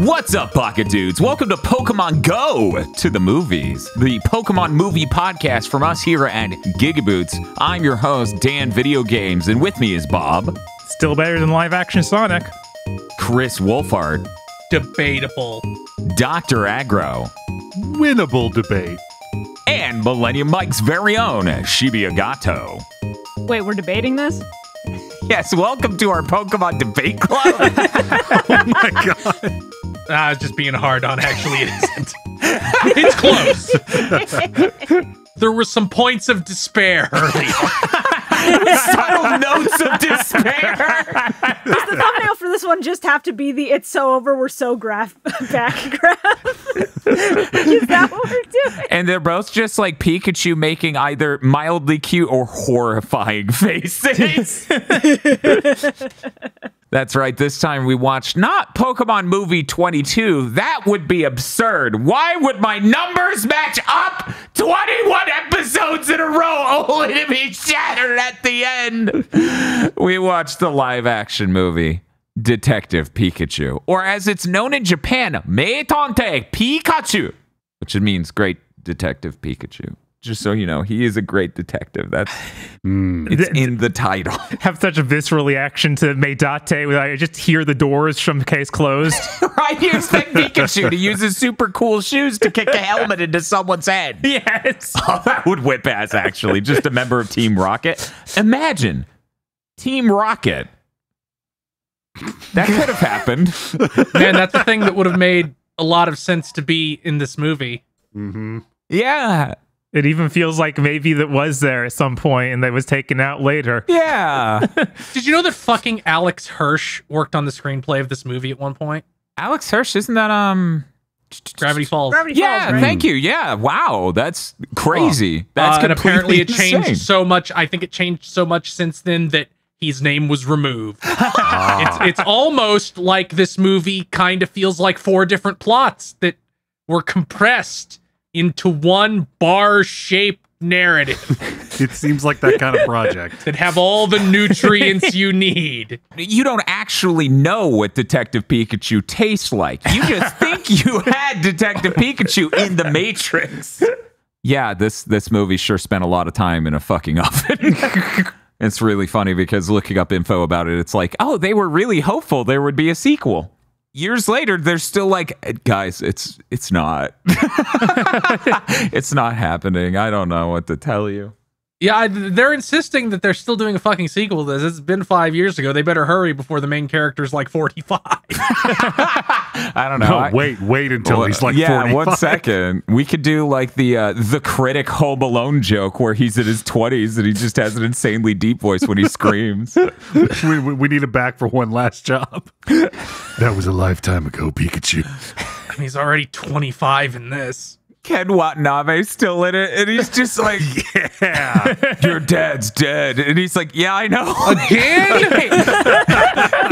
What's up, Pocket Dudes? Welcome to Pokemon Go to the Movies, the Pokemon movie podcast from us here at GigaBoots. I'm your host, Dan Video Games, and with me is Bob. Still better than live-action Sonic. Chris Wolfhard. Debatable. Dr. Aggro. Winnable debate. And Millennium Mike's very own, Shibuya Gato. Wait, we're debating this? Yes, welcome to our Pokemon Debate Club. Oh my god. I was just being hard on, actually it isn't. It's close. There were some points of despair earlier. Subtle notes of despair. Does the thumbnail for this one just have to be the "It's so over, we're so backgraph"? Is that what we're doing? And they're both just like Pikachu making either mildly cute or horrifying faces. That's right. This time we watched not Pokemon Movie 22. That would be absurd. Why would my numbers match up 21 episodes in a row only to be shattered at the end? We watched the live action movie Detective Pikachu, or as it's known in Japan, Meitante Pikachu, which means Great Detective Pikachu. Just so you know, he is a great detective. That's it's in the title. Have such a visceral reaction to Meidate where I just hear the doors from the case closed. Right, you expect Pikachu to use his super cool shoes to kick a helmet into someone's head. Yes. Oh, that would whip ass, actually. Just a member of Team Rocket. Imagine Team Rocket. That could have happened. Man, that's the thing that would have made a lot of sense to be in this movie. Mm-hmm. Yeah. It even feels like maybe that was there at some point and that was taken out later. Yeah. Did you know that fucking Alex Hirsch worked on the screenplay of this movie at one point? Alex Hirsch, isn't that Gravity Falls. Gravity Yeah, Falls, right? thank you. Yeah, wow, that's crazy. That's and apparently it completely changed insane. so much. I think it changed so much since then that his name was removed. It's almost like this movie kind of feels like 4 different plots that were compressed into one bar-shaped narrative It seems like that kind of project. that have all the nutrients you need. You don't actually know what Detective Pikachu tastes like. You just think you had Detective Pikachu in the Matrix. Yeah, this movie sure spent a lot of time in a fucking oven. It's really funny because looking up info about it, it's like, oh, they were really hopeful there would be a sequel. Years later, they're still like, guys, it's not. It's not happening. I don't know what to tell you. Yeah, they're insisting that they're still doing a fucking sequel to this. It's been 5 years ago. They better hurry before the main character's like 45. I don't know. No, wait until he's like 45. 1 second. We could do like the critic Home Alone joke where he's in his 20s and he just has an insanely deep voice when he screams. We need him back for one last job. That was a lifetime ago, Pikachu. And he's already 25 in this. Ken Watanabe's still in it, and he's just like, Yeah. your dad's dead. And he's like, yeah, I know. Again?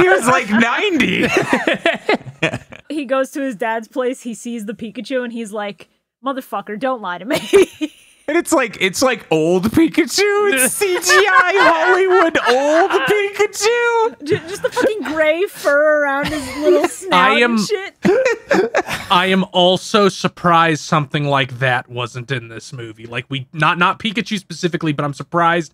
He was like 90. He goes to his dad's place, he sees the Pikachu, and he's like, motherfucker, don't lie to me. And it's like old Pikachu. It's CGI Hollywood old Pikachu. Just the fucking gray fur around his little snout and shit. I am also surprised something like that wasn't in this movie. Like not Pikachu specifically, but I'm surprised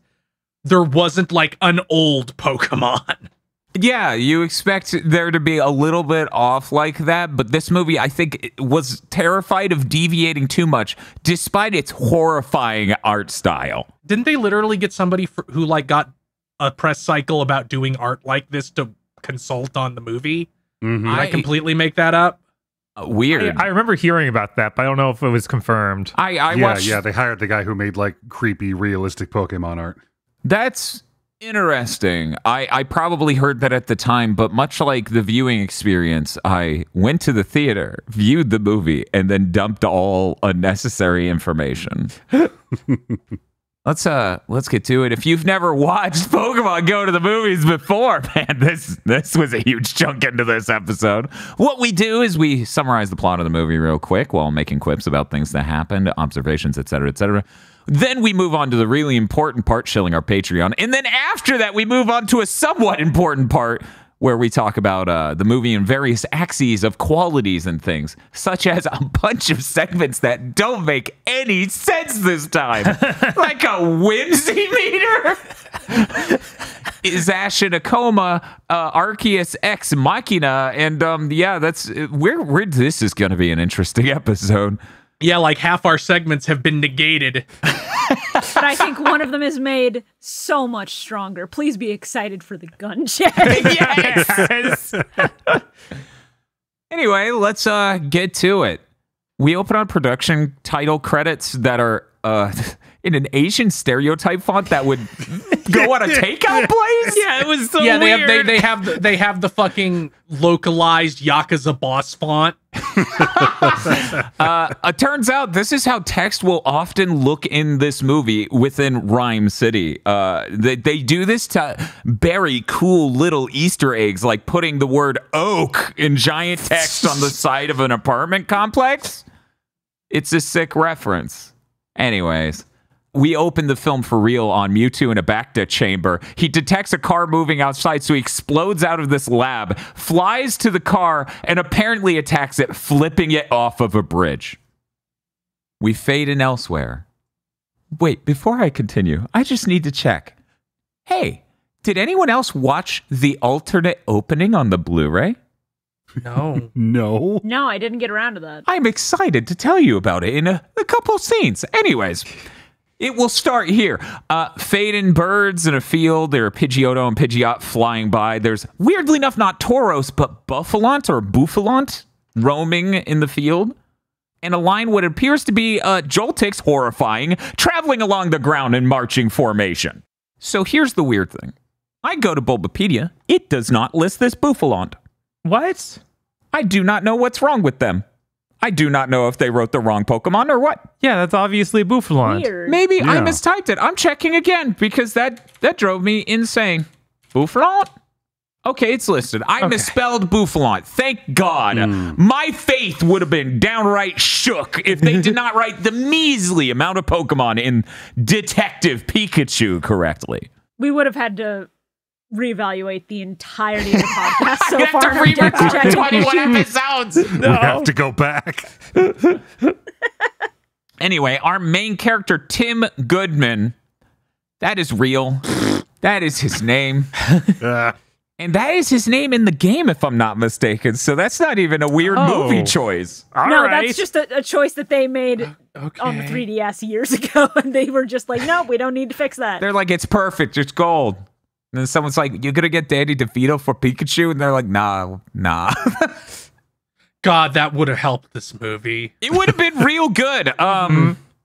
there wasn't like an old Pokemon. Yeah, you expect there to be a little bit off like that, but this movie, I think, was terrified of deviating too much, despite its horrifying art style. Didn't they literally get somebody who like got a press cycle about doing art like this to consult on the movie? Mm-hmm. Did I completely make that up? Weird. I remember hearing about that, but I don't know if it was confirmed. I watched... Yeah, they hired the guy who made like creepy, realistic Pokemon art. That's interesting. I probably heard that at the time, but much like the viewing experience, I went to the theater, viewed the movie, and then dumped all unnecessary information. Let's get to it. If you've never watched Pokemon Go to the movies before, man, this was a huge chunk into this episode. What we do is we summarize the plot of the movie real quick while making quips about things that happened, observations, etc., etc. Then we move on to the really important part, shilling our Patreon. And then after that, we move on to a somewhat important part where we talk about the movie in various axes of qualities and things, such as a bunch of segments that don't make any sense this time. Like a whimsy meter? Is Ash in a coma? Arceus ex machina? And yeah, that's where this is going to be an interesting episode. Yeah, like half our segments have been negated. But I think one of them is made so much stronger. Please be excited for the gun check. Yes. Anyway, let's get to it. We open on production title credits that are in an Asian stereotype font that would go on a takeout place. Yeah, it was so Yeah, weird. they have the fucking localized Yakuza boss font. It turns out this is how text will often look in this movie within Rhyme City. They do this to bury cool little Easter eggs, like putting the word oak in giant text on the side of an apartment complex. It's a sick reference. Anyways, we open the film for real on Mewtwo in a Bacta chamber. He detects a car moving outside, so he explodes out of this lab, flies to the car, and apparently attacks it, flipping it off of a bridge. We fade in elsewhere. Wait, before I continue, I just need to check. Hey, did anyone else watch the alternate opening on the Blu-ray? No. No. No, I didn't get around to that. I'm excited to tell you about it in a couple scenes. Anyways, it will start here. Fade in birds in a field. There are Pidgeotto and Pidgeot flying by. There's, weirdly enough, not Tauros, but Buffalont or Buffalant roaming in the field. And a line what appears to be Joltix, horrifying, traveling along the ground in marching formation. So here's the weird thing. I go to Bulbapedia. It does not list this Buffalant. What? I do not know what's wrong with them. I do not know if they wrote the wrong Pokemon or what. Yeah, that's obviously Buffalant. Weird. Maybe I Yeah. mistyped it. I'm checking again because that drove me insane. Buffalant? Okay, it's listed. I misspelled Buffalant. Thank God. My faith would have been downright shook if they did not write the measly amount of Pokemon in Detective Pikachu correctly. We would have had to reevaluate the entirety of the podcast so I far. have to re-record 21 Pikachu. episodes. We have to go back. Anyway, our main character, Tim Goodman, that is real. That is his name. And that is his name in the game, if I'm not mistaken. So that's not even a weird movie choice. All No, right. that's just a choice that they made on the 3DS years ago. And they were just like, no, we don't need to fix that. They're like, it's perfect. It's gold. And then someone's like, you're going to get Danny DeVito for Pikachu? And they're like, nah. God, that would have helped this movie. It would have been real good.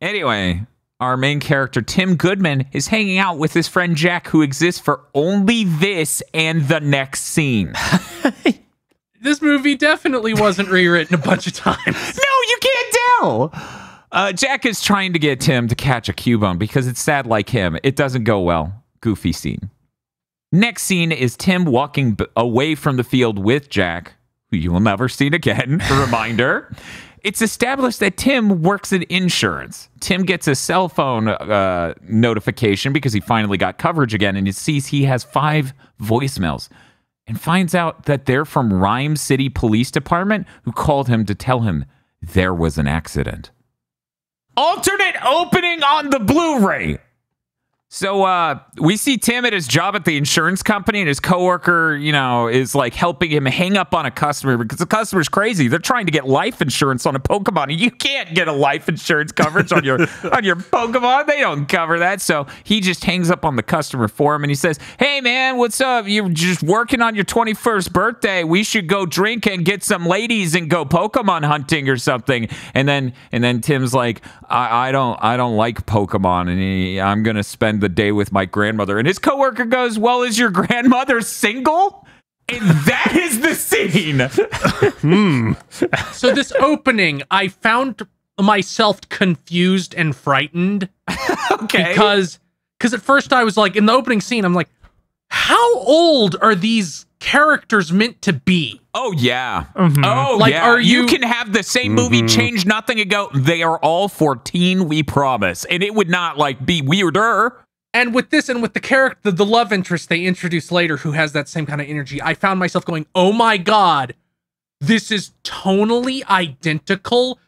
Anyway, our main character, Tim Goodman, is hanging out with his friend Jack, who exists for only this and the next scene. This movie definitely wasn't rewritten a bunch of times. No, you can't tell. Jack is trying to get Tim to catch a Cubone because it's sad like him. It doesn't go well. Goofy scene. Next scene is Tim walking away from the field with Jack, who you will never see again. Reminder. It's established that Tim works in insurance. Tim gets a cell phone notification because he finally got coverage again, and he sees he has 5 voicemails and finds out that they're from Rhyme City Police Department, who called him to tell him there was an accident. Alternate opening on the Blu-ray. So we see Tim at his job at the insurance company, and his coworker, is like helping him hang up on a customer because the customer's crazy. They're trying to get life insurance on a Pokemon, and you can't get a life insurance coverage on your Pokemon. They don't cover that. So he just hangs up on the customer for him, and he says, "Hey man, what's up? You're just working on your 21st birthday. We should go drink and get some ladies and go Pokemon hunting or something." And then Tim's like, I don't like Pokemon, and I'm gonna spend the day with my grandmother. And his coworker goes, "Well, is your grandmother single?" And that is the scene. So this opening, I found myself confused and frightened. Okay. Because at first I was like, in the opening scene, I'm like, how old are these characters meant to be? Oh, yeah. Oh, Like, yeah. are You you- can have the same movie, change nothing, and go, they are all 14, we promise. And it would not, be weirder. And with this and with the character, the love interest they introduce later who has that same kind of energy, I found myself going, oh my God, this is tonally identical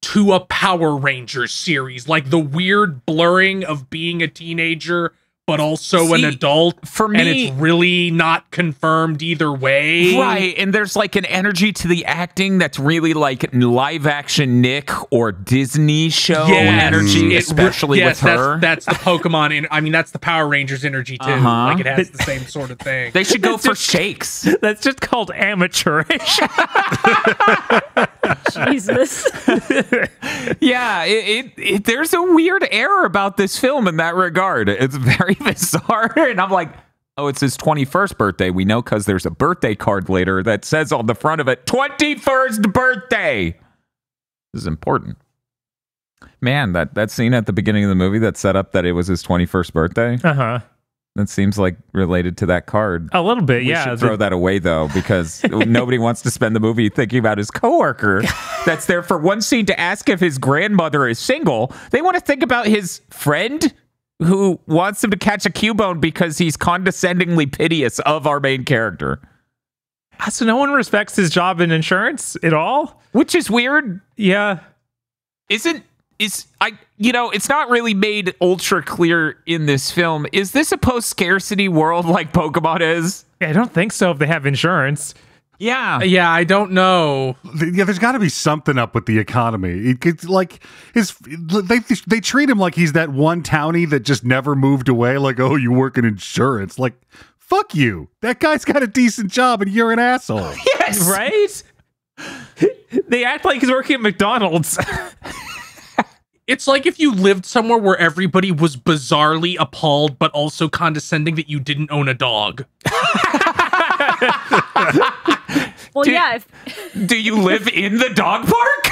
to a Power Rangers series. Like the weird blurring of being a teenager, but also an adult. For me, and it's really not confirmed either way. Right, and there's like an energy to the acting that's really like live action Nick or Disney show energy, especially with her. That's the Pokemon. I mean, that's the Power Rangers energy too. Like it has the same sort of thing. They should go for shakes. That's just called amateurish. Jesus. Yeah, there's a weird air about this film in that regard. It's very bizarre, and I'm like, oh, it's his 21st birthday. We know because there's a birthday card later that says on the front of it, 21st birthday. This is important. Man, that scene at the beginning of the movie that set up that it was his 21st birthday. That seems like related to that card. A little bit, We should throw that away, though, because nobody wants to spend the movie thinking about his coworker that's there for one scene to ask if his grandmother is single. They want to think about his friend who wants him to catch a Cubone because he's condescendingly piteous of our main character. So no one respects his job in insurance at all? Which is weird. Yeah. It's not really made ultra clear in this film. Is this a post-scarcity world like Pokemon is? I don't think so if they have insurance. Yeah. Yeah, I don't know. Yeah, there's got to be something up with the economy. It's like they treat him like he's that one townie that just never moved away. Like, oh, you work in insurance. Like, fuck you. That guy's got a decent job and you're an asshole. Yes. Right? They act like he's working at McDonald's. It's like if you lived somewhere where everybody was bizarrely appalled, but also condescending that you didn't own a dog. Well, Do you live in the dog park?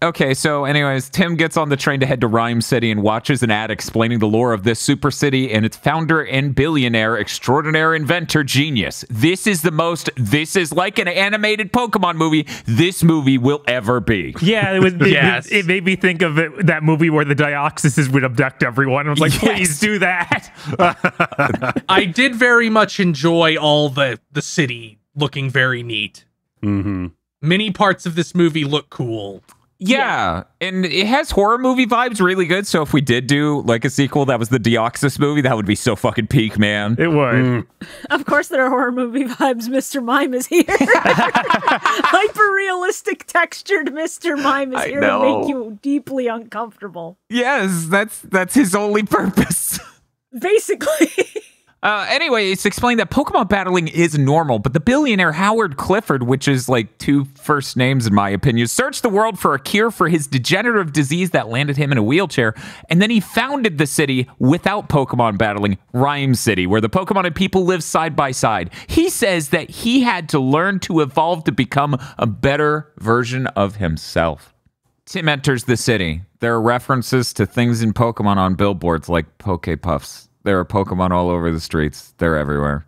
Okay, so anyways, Tim gets on the train to head to Rhyme City and watches an ad explaining the lore of this super city and its founder and billionaire, extraordinaire inventor, genius. This is like an animated Pokemon movie this movie will ever be. Yeah, it made me think of that movie where the Dioxyses would abduct everyone. I was like, please do that. I did very much enjoy all the city looking very neat. Mm-hmm. Many parts of this movie look cool. Yeah, and it has horror movie vibes really good, so if we did do like a sequel that was the Deoxys movie, that would be so fucking peak, man. It would. Of course there are horror movie vibes. Mr. Mime is here. Hyper-realistic textured Mr. Mime is here to make you deeply uncomfortable. Yes, that's his only purpose. Basically. Anyway, it's explained that Pokemon battling is normal, but the billionaire Howard Clifford, which is like two first names in my opinion, searched the world for a cure for his degenerative disease that landed him in a wheelchair, and then he founded the city without Pokemon battling, Rhyme City, where the Pokemon and people live side by side. He says that he had to learn to evolve to become a better version of himself. Tim enters the city. There are references to things in Pokemon on billboards like Pokepuffs. There are Pokemon all over the streets. They're everywhere.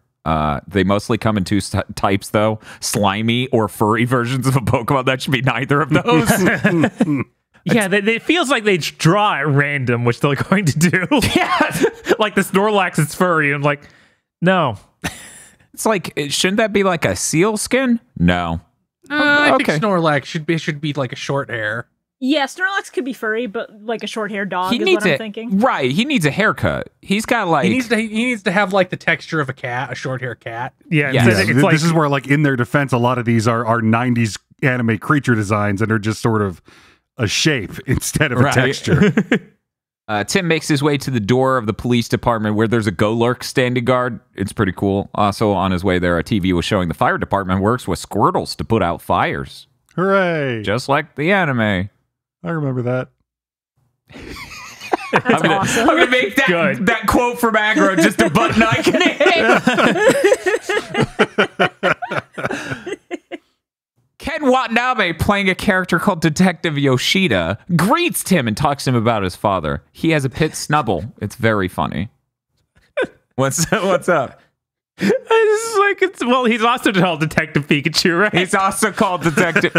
They mostly come in two types, though. Slimy or furry versions of a Pokemon. That should be neither of those. Yeah, it feels like they draw at random, which they're going to do. Yeah. Like the Snorlax is furry. I'm like, no. It's like, shouldn't that be like a seal skin? No. I think Snorlax should be like a short hair. Yeah, Snorlax could be furry, but like a short-haired dog is what I'm thinking. Right, he needs a haircut. He's got like... He needs to have like the texture of a cat, a short-haired cat. Yeah, this is where, like, in their defense, a lot of these are 90s anime creature designs and are just sort of a shape instead of a texture. Tim makes his way to the door of the police department where there's a Golurk standing guard. It's pretty cool. Also, on his way there, a TV was showing the fire department works with Squirtles to put out fires. Hooray! Just like the anime. I remember that. That's awesome. I'm gonna make that quote from Aggro just a button I can hit. Ken Watanabe, playing a character called Detective Yoshida, greets Tim and talks to him about his father. He has a pit snubble. It's very funny. What's up? This is he's also called Detective Pikachu, right? He's also called Detective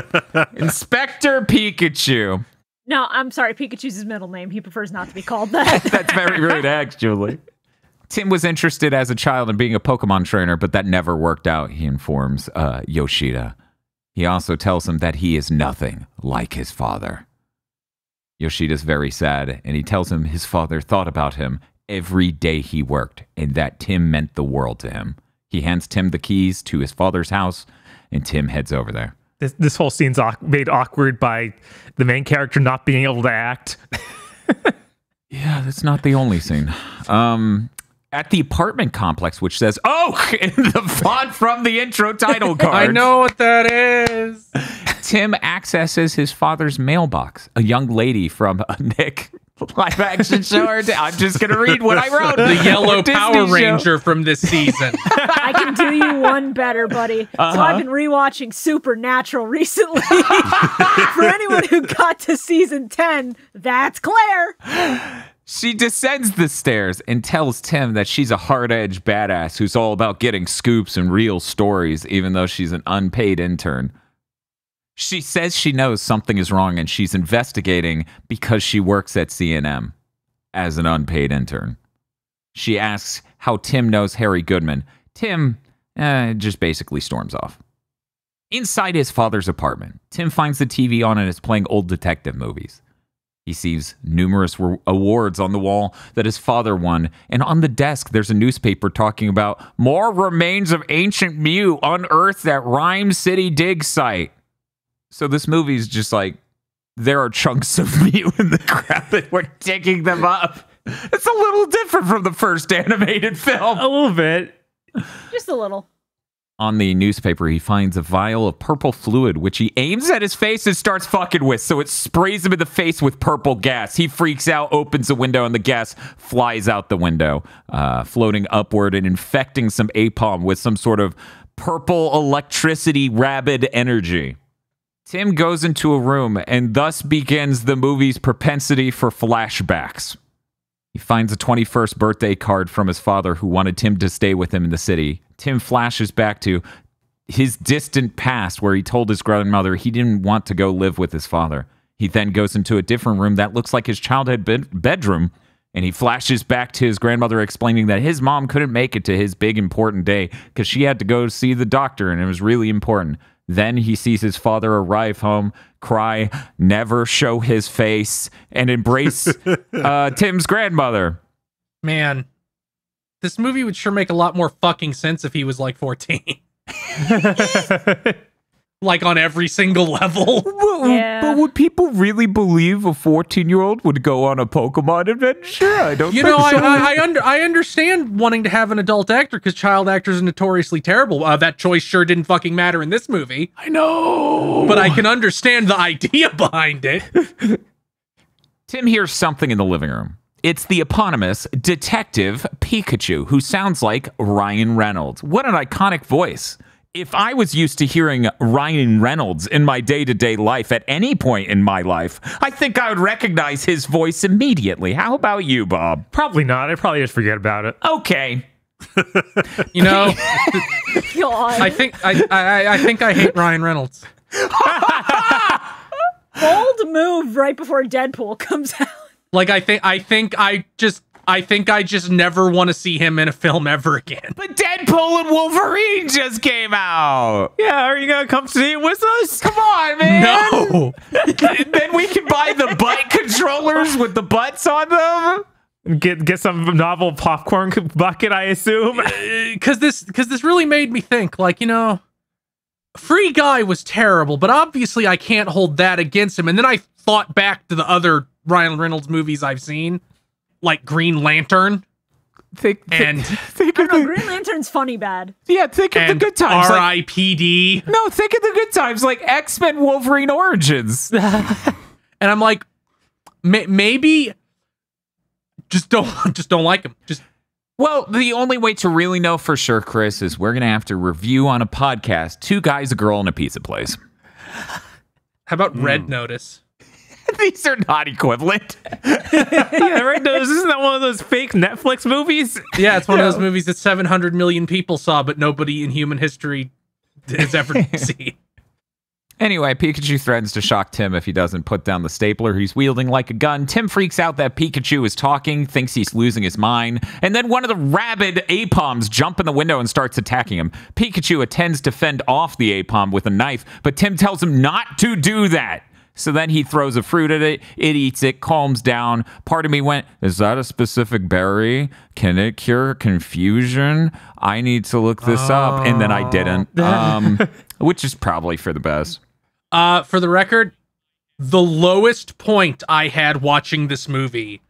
Inspector Pikachu. No, I'm sorry. Pikachu's his middle name. He prefers not to be called that. That's very rude, actually. Tim was interested as a child in being a Pokemon trainer, but that never worked out, he informs Yoshida. He also tells him that he is nothing like his father. Yoshida's very sad, and he tells him his father thought about him every day he worked, and that Tim meant the world to him. He hands Tim the keys to his father's house, and Tim heads over there. This whole scene's made awkward by the main character not being able to act. Yeah, that's not the only scene. At the apartment complex, which says Oak in the font from the intro title card. I know what that is. Tim accesses his father's mailbox. A young lady from a Nick live action show. I'm just going to read what I wrote. The yellow Disney Power show. Ranger from this season. I can do you one better, buddy. So I've been rewatching Supernatural recently. For anyone who got to season 10, that's Claire. She descends the stairs and tells Tim that she's a hard-edged badass who's all about getting scoops and real stories, even though she's an unpaid intern. She says she knows something is wrong and she's investigating because she works at C&M as an unpaid intern. She asks how Tim knows Harry Goodman. Tim just basically storms off. Inside his father's apartment, Tim finds the TV on and is playing old detective movies. He sees numerous awards on the wall that his father won, and on the desk there's a newspaper talking about more remains of ancient Mew unearthed at Rhyme City dig site. So this movie's just like, there are chunks of Mew in the ground and we're digging them up. It's a little different from the first animated film. A little bit. Just a little. On the newspaper, he finds a vial of purple fluid, which he aims at his face and starts fucking with, so it sprays him in the face with purple gas. He freaks out, opens the window, and the gas flies out the window, floating upward and infecting some Apom with some sort of purple electricity rabid energy. Tim goes into a room, and thus begins the movie's propensity for flashbacks. He finds a 21st birthday card from his father who wanted Tim to stay with him in the city. Tim flashes back to his distant past where he told his grandmother he didn't want to go live with his father. He then goes into a different room that looks like his childhood bedroom, and he flashes back to his grandmother explaining that his mom couldn't make it to his big important day because she had to go see the doctor and it was really important. Then he sees his father arrive home, cry, never show his face, and embrace Tim's grandmother. Man, this movie would sure make a lot more fucking sense if he was like 14. Like on every single level. Yeah. But would people really believe a 14-year-old would go on a Pokemon adventure? I don't think so. I understand wanting to have an adult actor because child actors are notoriously terrible. That choice sure didn't fucking matter in this movie. I know. But I can understand the idea behind it. Tim hears something in the living room. It's the eponymous Detective Pikachu, who sounds like Ryan Reynolds. What an iconic voice. If I was used to hearing Ryan Reynolds in my day-to-day life at any point in my life, I think I would recognize his voice immediately. How about you, Bob? Probably not. I'd probably just forget about it. Okay. You know, God. I think I hate Ryan Reynolds. Bold move right before Deadpool comes out. Like I think I just never want to see him in a film ever again. But Deadpool and Wolverine just came out. Yeah, are you going to come see it with us? Come on, man. No. Then we can buy the butt controllers with the butts on them. Get some novel popcorn bucket, I assume. Because this really made me think, like, you know, Free Guy was terrible, but obviously I can't hold that against him. And then I thought back to the other Ryan Reynolds movies I've seen, like Green Lantern. Think I of don't know, the, Green Lantern's funny bad. yeah, think of the And good times. Like, R.I.P.D. no, think of the good times like X-Men Wolverine Origins. And I'm like, maybe just don't like him. Just Well, the only way to really know for sure, Chris, is we're going to have to review on a podcast Two Guys, a Girl, and a Pizza Place. how about Red Notice? These are not equivalent. Yeah, right. Isn't that one of those fake Netflix movies? Yeah, it's one of those movies that 700 million people saw, but nobody in human history has ever seen. Anyway, Pikachu threatens to shock Tim if he doesn't put down the stapler he's wielding like a gun. Tim freaks out that Pikachu is talking, thinks he's losing his mind, and then one of the rabid Apoms jump in the window and starts attacking him. Pikachu attempts to fend off the Apom with a knife, but Tim tells him not to do that. So then he throws a fruit at it, it eats it, calms down. Part of me went, is that a specific berry? Can it cure confusion? I need to look this up. And then I didn't, which is probably for the best. For the record, the lowest point I had watching this movie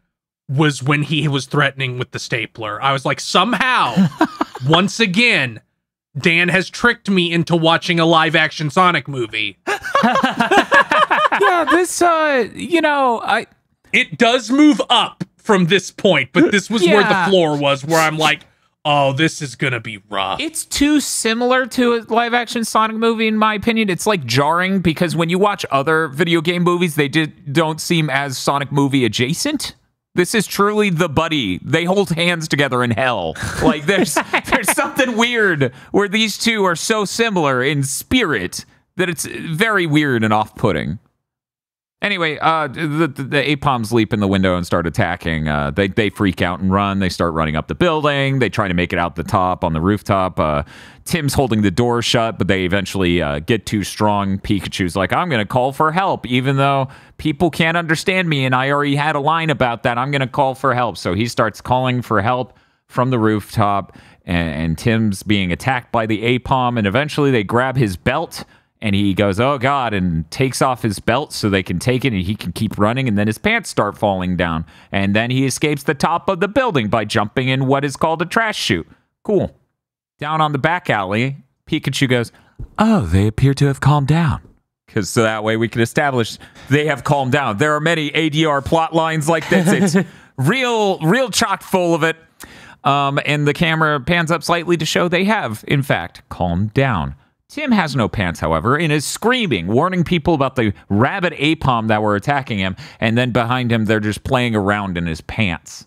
was when he was threatening with the stapler. I was like, somehow, once again, Dan has tricked me into watching a live-action Sonic movie. Yeah, this, It does move up from this point, but this was where the floor was, where I'm like, oh, this is gonna be rough. It's too similar to a live-action Sonic movie, in my opinion. It's like jarring because when you watch other video game movies, they don't seem as Sonic movie adjacent. This is truly the buddy. They hold hands together in hell. Like there's something weird where these two are so similar in spirit that it's very weird and off-putting. Anyway, the Apoms leap in the window and start attacking. They freak out and run. They start running up the building. They try to make it out the top on the rooftop. Tim's holding the door shut, but they eventually get too strong. Pikachu's like, I'm going to call for help, even though people can't understand me, and I already had a line about that. I'm going to call for help. So he starts calling for help from the rooftop, and Tim's being attacked by the Apom, and eventually they grab his belt. And he goes, oh, God, and takes off his belt so they can take it and he can keep running. And then his pants start falling down. And then he escapes the top of the building by jumping in what is called a trash chute. Cool. Down on the back alley, Pikachu goes, oh, they appear to have calmed down. Because so that way we can establish they have calmed down. There are many ADR plot lines like this. It's real chock full of it. And the camera pans up slightly to show they have, in fact, calmed down. Tim has no pants, however, and is screaming, warning people about the rabid Apom that were attacking him, and then behind him, they're just playing around in his pants.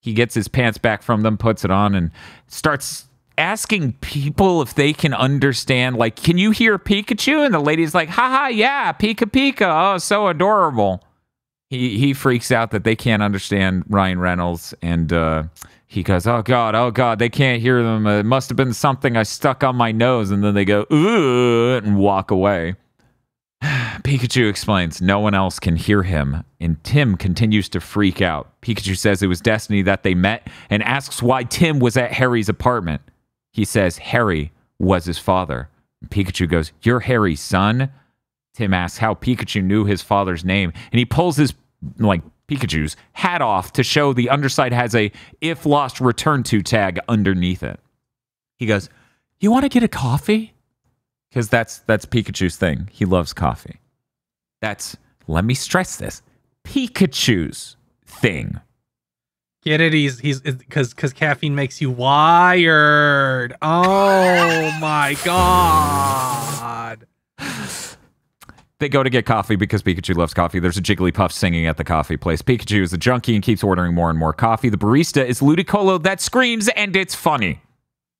He gets his pants back from them, puts it on, and starts asking people if they can understand, like, can you hear Pikachu? And the lady's like, haha, yeah, Pika Pika, oh, so adorable. He freaks out that they can't understand Ryan Reynolds, and he goes, oh, God, they can't hear them. It must have been something I stuck on my nose. And then they go, ooh, and walk away. Pikachu explains no one else can hear him, and Tim continues to freak out. Pikachu says it was destiny that they met and asks why Tim was at Harry's apartment. He says Harry was his father. Pikachu goes, you're Harry's son? Tim asks how Pikachu knew his father's name, and he pulls his, Pikachu's hat off to show the underside has a if lost return to tag underneath it. He goes, you want to get a coffee? Because that's Pikachu's thing. He loves coffee. That's, let me stress this, Pikachu's thing. Get it? He's because caffeine makes you wired. Oh my God. They go to get coffee because Pikachu loves coffee. There's a Jigglypuff singing at the coffee place. Pikachu is a junkie and keeps ordering more and more coffee. The barista is Ludicolo that screams, and it's funny.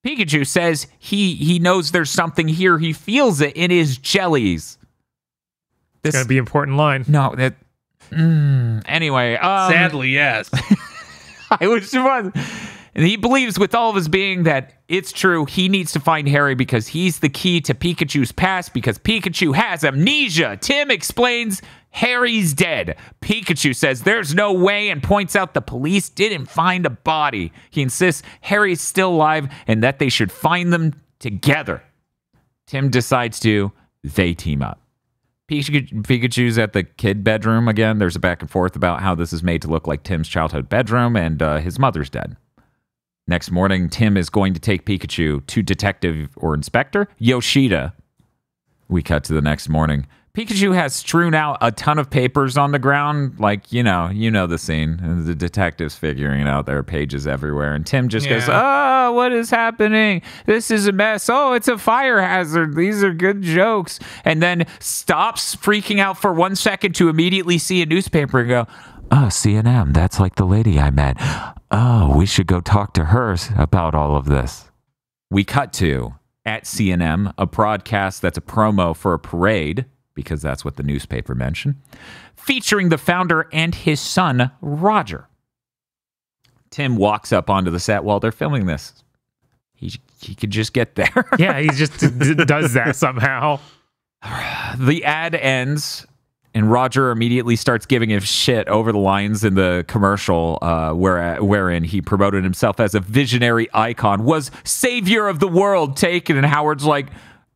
Pikachu says he knows there's something here. He feels it in his jellies. It's going to be an important line. No, that... anyway. Sadly, yes. I wish it was. And he believes with all of his being that it's true. He needs to find Harry because he's the key to Pikachu's past because Pikachu has amnesia. Tim explains Harry's dead. Pikachu says there's no way and points out the police didn't find a body. He insists Harry's still alive and that they should find them together. Tim decides they team up. Pikachu's at the kid bedroom again. There's a back and forth about how this is made to look like Tim's childhood bedroom and his mother's dead. Next morning, Tim is going to take Pikachu to Detective or Inspector Yoshida. We cut to the next morning. Pikachu has strewn out a ton of papers on the ground, like, you know the scene. The detective's figuring it out. There are pages everywhere. And Tim just goes, oh, what is happening? This is a mess. Oh, it's a fire hazard. These are good jokes. And then stops freaking out for 1 second to immediately see a newspaper and go, oh, C&M, that's like the lady I met. Oh, we should go talk to her about all of this. We cut to, at C&M, a broadcast that's a promo for a parade, because that's what the newspaper mentioned, featuring the founder and his son, Roger. Tim walks up onto the set while they're filming this. He could just get there. Yeah, he just does that somehow. The ad ends, and Roger immediately starts giving him shit over the lines in the commercial, wherein he promoted himself as a visionary icon, was savior of the world taken, and Howard's like,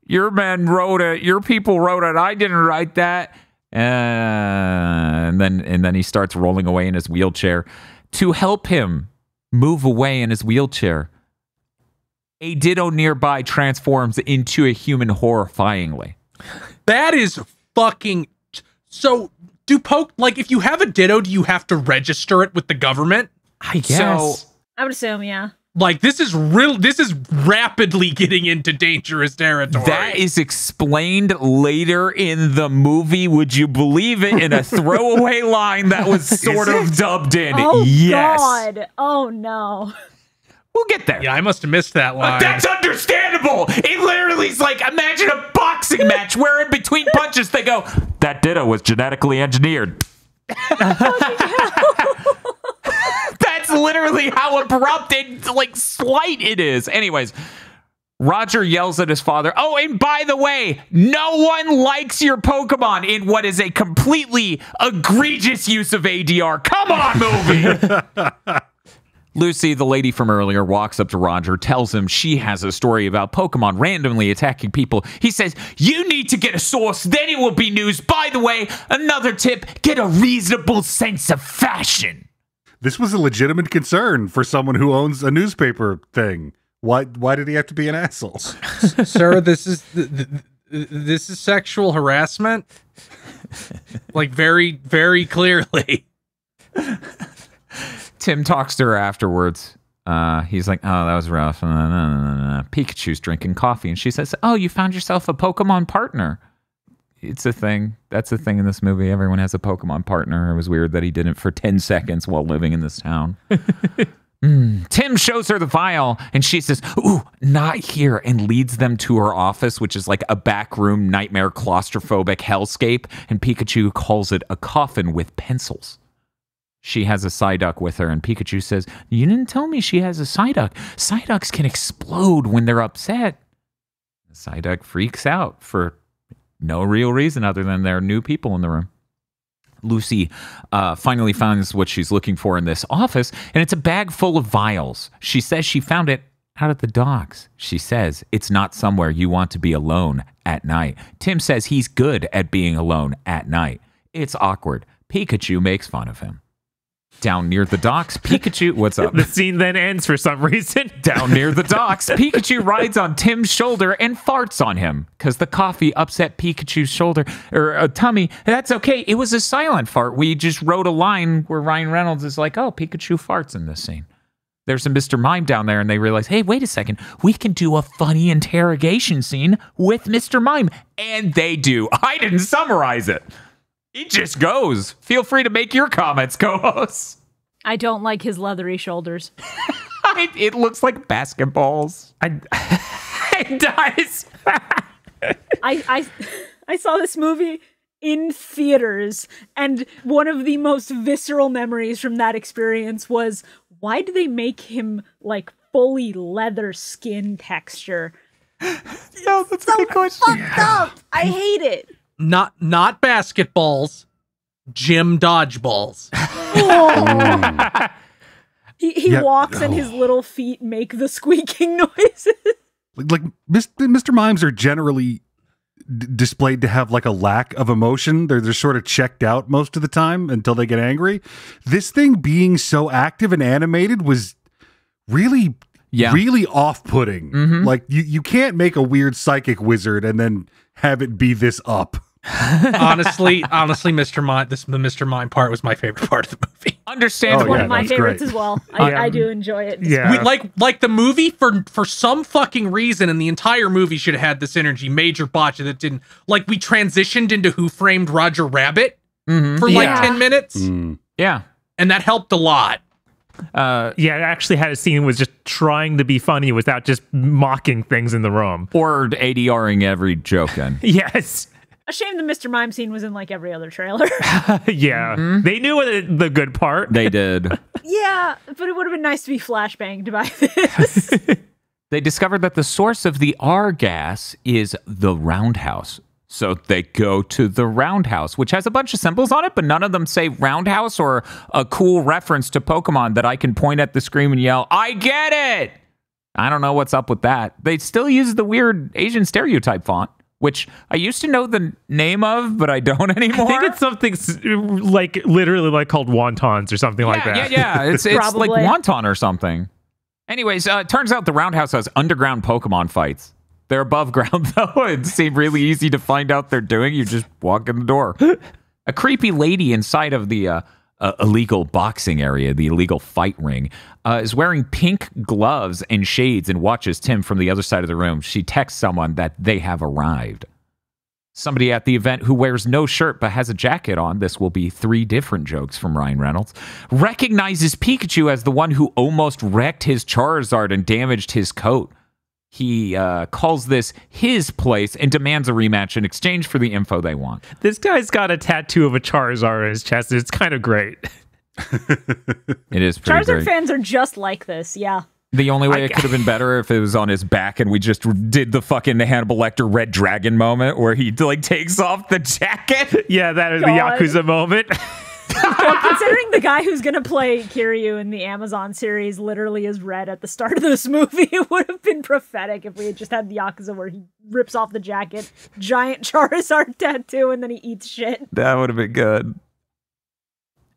your men wrote it. Your people wrote it. I didn't write that. And then he starts rolling away in his wheelchair. To help him move away in his wheelchair, a Ditto nearby transforms into a human horrifyingly. That is fucking... So, if you have a Ditto, do you have to register it with the government? I guess. So, I would assume, yeah. Like, this is rapidly getting into dangerous territory. that is explained later in the movie. Would you believe it? In a throwaway line that was sort of dubbed in. Oh, yes. God. Oh, no. We'll get there. Yeah, I must have missed that line. That's understandable. It literally is like, imagine a boxing match where in between punches they go, that Ditto was genetically engineered. That's literally how abrupt and slight it is. Anyways, Roger yells at his father, oh, and by the way, no one likes your Pokemon in what is a completely egregious use of ADR. Come on, movie. Lucy, the lady from earlier, walks up to Roger, tells him she has a story about Pokemon randomly attacking people. He says, you need to get a source, then it will be news. By the way, another tip, get a reasonable sense of fashion. This was a legitimate concern for someone who owns a newspaper thing. Why did he have to be an asshole? Sir, this is sexual harassment? Like, very, very clearly. Tim talks to her afterwards. He's like, oh, that was rough. Pikachu's drinking coffee. And she says, oh, you found yourself a Pokemon partner. It's a thing. That's a thing in this movie. Everyone has a Pokemon partner. It was weird that he didn't for 10 seconds while living in this town. Tim shows her the file, and she says, ooh, not here, and leads them to her office, which is like a backroom nightmare claustrophobic hellscape, and Pikachu calls it a coffin with pencils. She has a Psyduck with her, and Pikachu says, you didn't tell me she has a Psyduck. Psyducks can explode when they're upset. Psyduck freaks out for no real reason other than there are new people in the room. Lucy finally finds what she's looking for in this office, and it's a bag full of vials. She says she found it out at the docks. She says it's not somewhere you want to be alone at night. Tim says he's good at being alone at night. It's awkward. Pikachu makes fun of him. Down near the docks, Pikachu... What's up? The scene then ends for some reason. Down near the docks, Pikachu rides on Tim's shoulder and farts on him because the coffee upset Pikachu's shoulder or tummy. That's okay. It was a silent fart. We just wrote a line where Ryan Reynolds is like, oh, Pikachu farts in this scene. There's a Mr. Mime down there, and they realize, hey, wait a second. We can do a funny interrogation scene with Mr. Mime. And they do. I didn't summarize it. It just goes. Feel free to make your comments, co-hosts. I don't like his leathery shoulders. It looks like basketballs. It does. I saw this movie in theaters, and one of the most visceral memories from that experience was, why do they make him like fully leather skin texture? Yeah, that's a good question. Fucked up. I hate it. Not basketballs, gym dodgeballs. Oh. He walks and his little feet make the squeaking noises. Like Mr. Mimes are generally displayed to have like a lack of emotion. They're sort of checked out most of the time until they get angry. This thing being so active and animated was really off-putting. Like you can't make a weird psychic wizard and then have it be this up. Honestly, Mr. Mime, the Mr. Mime part was my favorite part of the movie. Understandable. One of my favorites as well. I do enjoy it. Yeah. Like the movie for some fucking reason, and the entire movie should have had this energy. Major botch that didn't. Like we transitioned into Who Framed Roger Rabbit for like 10 minutes. Yeah. And that helped a lot. It actually had a scene was just trying to be funny without just mocking things in the room. Or ADRing every joke in. Yes. A shame the Mr. Mime scene was in like every other trailer. Yeah. They knew the good part. They did. Yeah, but it would have been nice to be flashbanged by this. They discovered that the source of the R gas is the roundhouse. So they go to the roundhouse, which has a bunch of symbols on it, but none of them say roundhouse or a cool reference to Pokemon that I can point at the screen and yell, I get it! I don't know what's up with that. They still use the weird Asian stereotype font, which I used to know the name of, but I don't anymore. I think it's something like literally like called wontons or something like that. Yeah. It's like wonton or something. Anyways, it turns out the roundhouse has underground Pokemon fights. They're above ground, though. It seemed really easy to find out they're doing. You just walk in the door. A creepy lady inside of the illegal boxing area, the illegal fight ring, is wearing pink gloves and shades and watches Tim from the other side of the room. She texts someone that they have arrived. Somebody at the event who wears no shirt but has a jacket on, this will be 3 different jokes from Ryan Reynolds, recognizes Pikachu as the one who almost wrecked his Charizard and damaged his coat. He calls this his place and demands a rematch in exchange for the info they want. This guy's got a tattoo of a Charizard on his chest. It's kind of great. It is pretty Charizard great. fans are just like this, yeah. The only way it could have been better if it was on his back and we just did the fucking Hannibal Lecter Red Dragon moment where he like takes off the jacket. Yeah, that is the Yakuza moment. Well, considering the guy who's going to play Kiryu in the Amazon series literally is red at the start of this movie, it would have been prophetic if we had just had the Yakuza where he rips off the jacket, giant Charizard tattoo, and then he eats shit. That would have been good.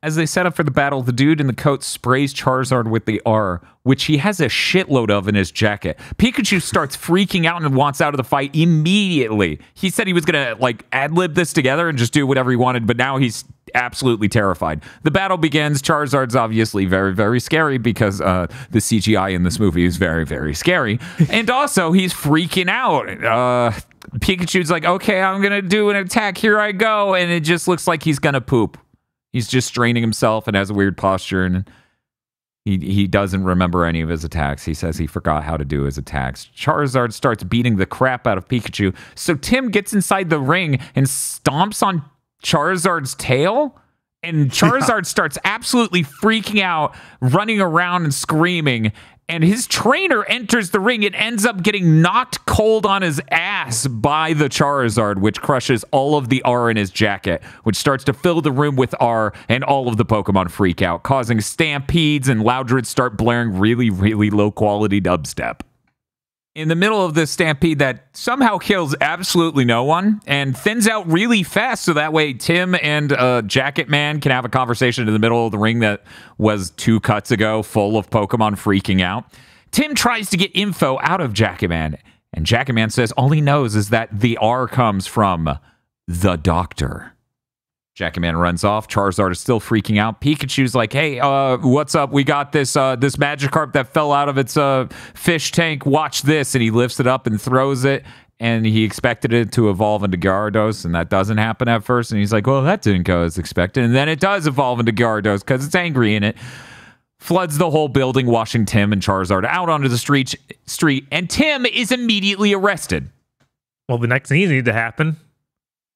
As they set up for the battle, the dude in the coat sprays Charizard with the R, which he has a shitload of in his jacket. Pikachu starts freaking out and wants out of the fight immediately. He said he was going to like ad-lib this together and just do whatever he wanted, but now he's absolutely terrified. The battle begins. Charizard's obviously very, very scary because the CGI in this movie is very, very scary. And also, he's freaking out. Pikachu's like, okay, I'm going to do an attack. Here I go. And it just looks like he's going to poop. He's just straining himself and has a weird posture, and he doesn't remember any of his attacks. He says he forgot how to do his attacks. Charizard starts beating the crap out of Pikachu, so Tim gets inside the ring and stomps on Charizard's tail, and Charizard starts absolutely freaking out, running around and screaming, and his trainer enters the ring and ends up getting knocked cold on his ass by the Charizard, which crushes all of the R in his jacket, which starts to fill the room with R, and all of the Pokemon freak out, causing stampedes, and Loudred start blaring really, really low-quality dubstep. In the middle of this stampede that somehow kills absolutely no one and thins out really fast so that way Tim and Jacket Man can have a conversation in the middle of the ring that was 2 cuts ago full of Pokemon freaking out. Tim tries to get info out of Jacket Man, and Jacket Man says all he knows is that the R comes from the doctor. Jacket Man runs off. Charizard is still freaking out. Pikachu's like, hey, what's up? We got this this Magikarp that fell out of its fish tank. Watch this. And he lifts it up and throws it. And he expected it to evolve into Gyarados, and that doesn't happen at first. And he's like, well, that didn't go as expected. And then it does evolve into Gyarados because it's angry in it. Floods the whole building, washing Tim and Charizard out onto the street. And Tim is immediately arrested. Well, the next thing needs to happen.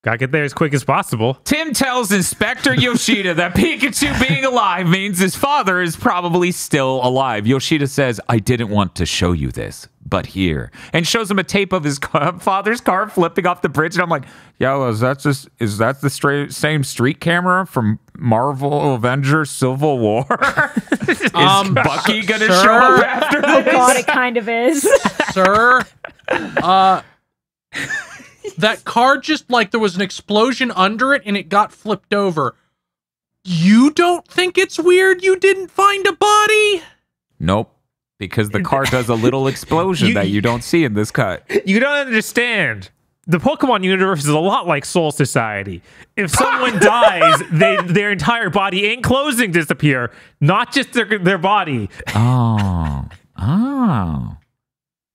Gotta get there as quick as possible. Tim tells Inspector Yoshida that Pikachu being alive means his father is probably still alive. Yoshida says, I didn't want to show you this, but here. And shows him a tape of his father's car flipping off the bridge. And I'm like, yo, is that the same street camera from Marvel Avengers Civil War? Is Bucky gonna show up after this? Oh god, it kind of is. Sir, that car just, like, there was an explosion under it and it got flipped over. You don't think it's weird you didn't find a body? Nope. Because the car does a little explosion that you don't see in this cut. You don't understand. the Pokemon universe is a lot like Soul Society. If someone dies, their entire body and clothing disappear, not just their body. Oh.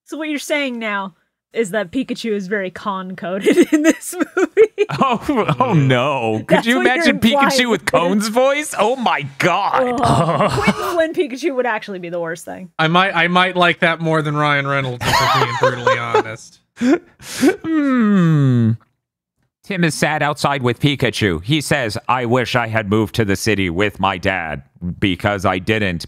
So what you're saying now is that Pikachu is very con-coded in this movie. Oh no. Could you imagine Pikachu with Cone's voice? Oh my god. Quentin Flynn Pikachu would actually be the worst thing. I might like that more than Ryan Reynolds, if I'm being brutally honest. Tim is sad outside with Pikachu. He says, I wish I had moved to the city with my dad because I didn't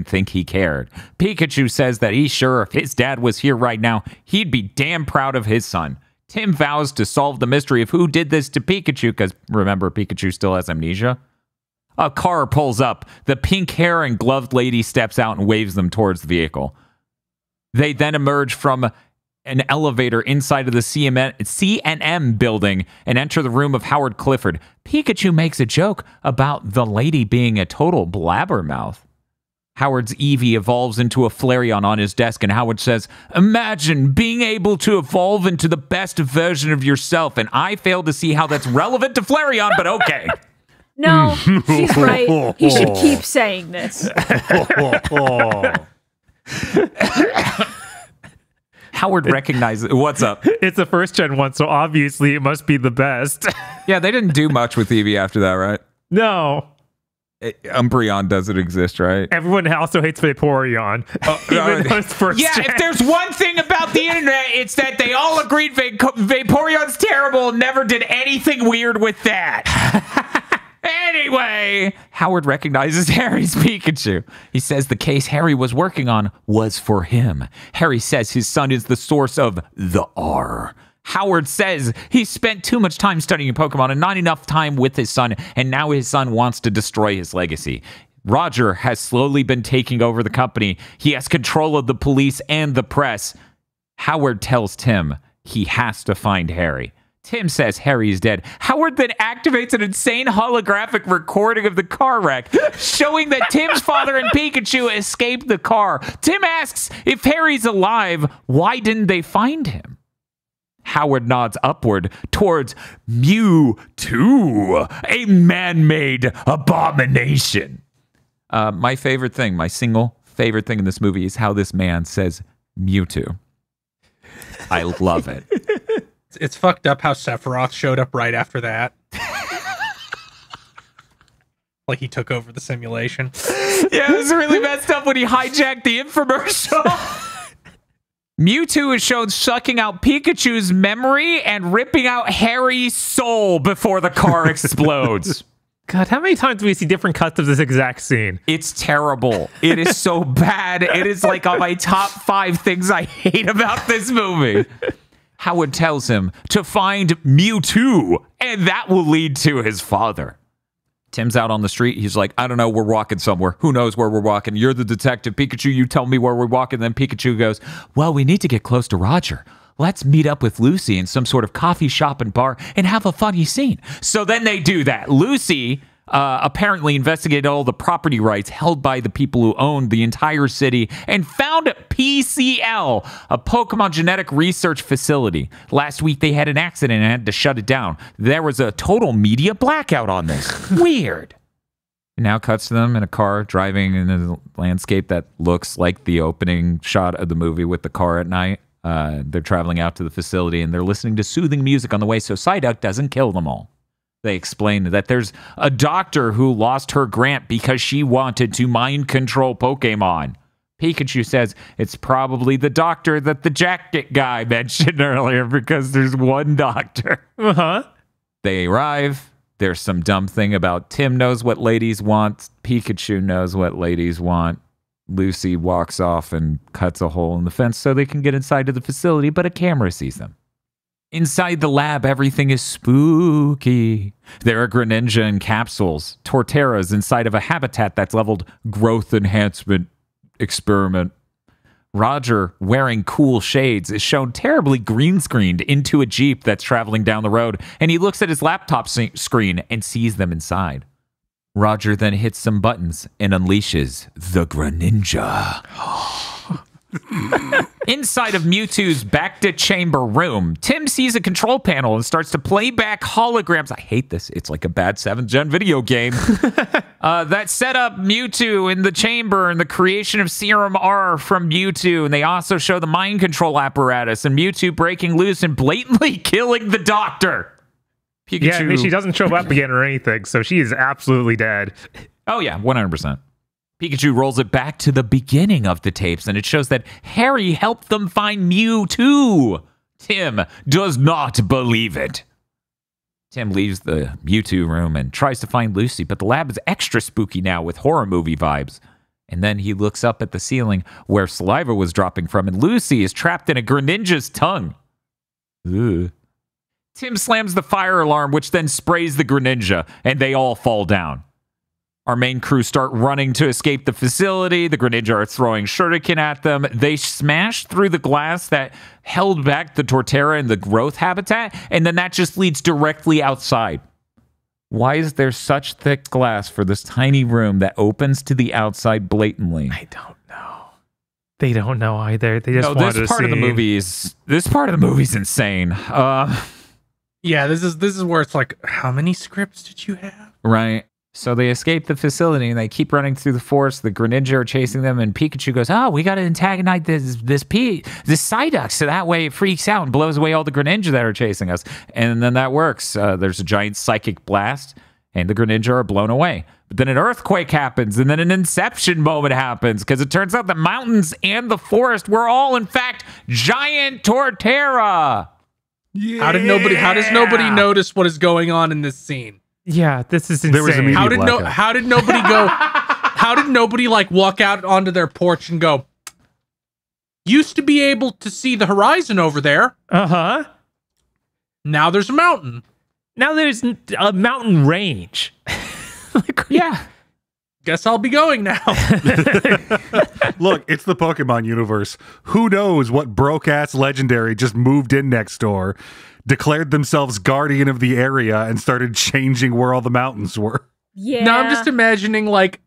think he cared. Pikachu says that he's sure if his dad was here right now, he'd be damn proud of his son. Tim vows to solve the mystery of who did this to Pikachu because remember, Pikachu still has amnesia. A car pulls up. The pink hair and gloved lady steps out and waves them towards the vehicle. They then emerge from an elevator inside of the CNM building and enter the room of Howard Clifford. Pikachu makes a joke about the lady being a total blabbermouth. Howard's Eevee evolves into a Flareon on his desk, and Howard says, imagine being able to evolve into the best version of yourself, and I fail to see how that's relevant to Flareon, but okay. No, he's right. He should keep saying this. Howard recognizes... What's up? It's a first-gen one, so obviously it must be the best. Yeah, they didn't do much with Eevee after that, right? No. Umbreon doesn't exist, right? Everyone also hates Vaporeon. Even though it's first gen. If there's one thing about the internet, it's that they all agreed Vaporeon's terrible and never did anything weird with that. Anyway, Howard recognizes Harry's Pikachu. He says the case Harry was working on was for him. Harry says his son is the source of the R. Howard says he spent too much time studying Pokemon and not enough time with his son, and now his son wants to destroy his legacy. Roger has slowly been taking over the company. He has control of the police and the press. Howard tells Tim he has to find Harry. Tim says Harry is dead. Howard then activates an insane holographic recording of the car wreck, showing that Tim's father and Pikachu escaped the car. Tim asks if Harry's alive, why didn't they find him? Howard nods upward towards Mewtwo, a man-made abomination. My favorite thing, my single favorite thing in this movie is how this man says Mewtwo. I love it. It's fucked up how Sephiroth showed up right after that. Like he took over the simulation. Yeah, it was really messed up when he hijacked the infomercial. Mewtwo is shown sucking out Pikachu's memory and ripping out Harry's soul before the car explodes. God, how many times do we see different cuts of this exact scene? It's terrible. It is so bad. It is like on my top 5 things I hate about this movie. Howard tells him to find Mewtwo, and that will lead to his father. Tim's out on the street. He's like, I don't know, we're walking somewhere. Who knows where we're walking? You're the detective. Pikachu, you tell me where we're walking. Then Pikachu goes, well, we need to get close to Roger. Let's meet up with Lucy in some sort of coffee shop and bar and have a funny scene. So then they do that. Lucy apparently investigated all the property rights held by the people who owned the entire city and found PCL, a Pokemon genetic research facility. Last week they had an accident and had to shut it down. There was a total media blackout on this. Weird. It now cuts to them in a car driving in a landscape that looks like the opening shot of the movie with the car at night. They're traveling out to the facility and they're listening to soothing music on the way so Psyduck doesn't kill them all. They explain that there's a doctor who lost her grant because she wanted to mind control Pokemon. Pikachu says it's probably the doctor that the jacket guy mentioned earlier because there's one doctor. Uh-huh. They arrive. There's some dumb thing about Tim knows what ladies want. Pikachu knows what ladies want. Lucy walks off and cuts a hole in the fence so they can get inside of the facility, but a camera sees them. Inside the lab, everything is spooky. There are Greninja in capsules, Torterras inside of a habitat that's labeled growth enhancement experiment. Roger, wearing cool shades, is shown terribly green screened into a Jeep that's traveling down the road, and he looks at his laptop screen and sees them inside. Roger then hits some buttons and unleashes the Greninja. Inside of Mewtwo's back-to-chamber room, Tim sees a control panel and starts to play back holograms. I hate this. It's like a bad 7th-gen video game. That set up Mewtwo in the chamber and the creation of Serum R from Mewtwo. And they also show the mind control apparatus and Mewtwo breaking loose and blatantly killing the doctor. Pikachu. Yeah, I mean, she doesn't show up again or anything, so she is absolutely dead. Oh, yeah, 100%. Pikachu rolls it back to the beginning of the tapes, and it shows that Harry helped them find Mewtwo. Tim does not believe it. Tim leaves the Mewtwo room and tries to find Lucy, but the lab is extra spooky now with horror movie vibes. And then he looks up at the ceiling where saliva was dropping from, and Lucy is trapped in a Greninja's tongue. Ugh. Tim slams the fire alarm, which then sprays the Greninja, and they all fall down. Our main crew start running to escape the facility. The Greninja are throwing shuriken at them. They smash through the glass that held back the Torterra in the growth habitat, and then that just leads directly outside. Why is there such thick glass for this tiny room that opens to the outside blatantly? I don't know. They don't know either. They just wanted this part of the movie is insane. Yeah, this is where it's like, how many scripts did you have? Right. So they escape the facility and they keep running through the forest. The Greninja are chasing them, and Pikachu goes, "Oh, we got to antagonize this Psyduck, so that way it freaks out and blows away all the Greninja that are chasing us." And then that works. There's a giant psychic blast, and the Greninja are blown away. But then an earthquake happens, and then an Inception moment happens, because it turns out the mountains and the forest were all, in fact, giant Torterra. Yeah. How does nobody notice what is going on in this scene? Yeah, this is insane. There was How did nobody go? How did nobody like walk out onto their porch and go? Used to be able to see the horizon over there. Uh-huh. Now there's a mountain. Now there's a mountain range. Yeah. Guess I'll be going now. Look, it's the Pokemon universe. Who knows what broke-ass legendary just moved in next door, declared themselves guardian of the area, and started changing where all the mountains were. Yeah. Now I'm just imagining like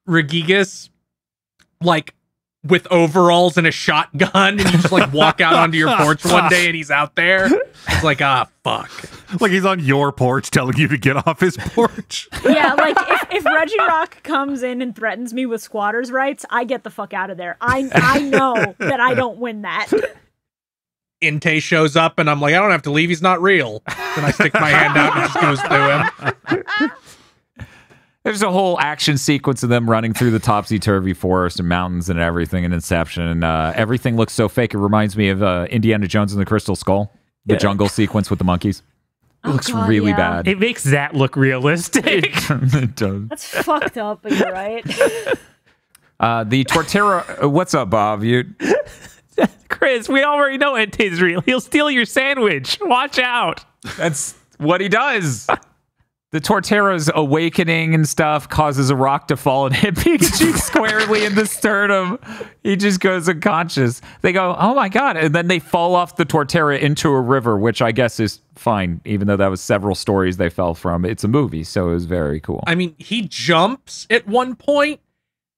Regigigas, like with overalls and a shotgun, and you just like walk out onto your porch one day and he's out there. It's like, fuck. Like he's on your porch telling you to get off his porch. Yeah, like if Reggie Rock comes in and threatens me with squatters' rights, I get the fuck out of there. I know that I don't win that. Inte shows up and I'm like, I don't have to leave. He's not real. Then I stick my hand out and it just goes through him. There's a whole action sequence of them running through the topsy-turvy forest and mountains and everything in Inception. And everything looks so fake. It reminds me of Indiana Jones and the Crystal Skull. The jungle sequence with the monkeys. It looks really bad. It makes that look realistic. It does. That's fucked up, but you're right. The Torterra... What's up, Bob? Chris, we already know Ente's real. He'll steal your sandwich. Watch out. That's what he does. The Torterra's awakening and stuff causes a rock to fall and hit Pikachu squarely in the sternum. He just goes unconscious. They go, oh my god. And then they fall off the Torterra into a river, which I guess is fine, even though that was several stories they fell from. It's a movie, so it was very cool. I mean, he jumps at one point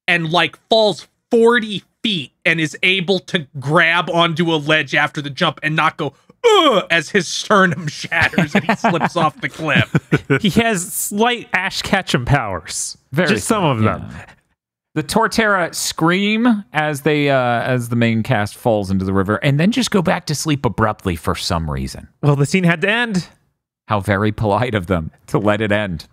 and like falls 40 feet and is able to grab onto a ledge after the jump and not go, as his sternum shatters and he slips off the cliff. He has slight Ash Ketchum powers. Just some of them. The Torterra scream as the main cast falls into the river and then just go back to sleep abruptly for some reason. Well, the scene had to end. How very polite of them to let it end.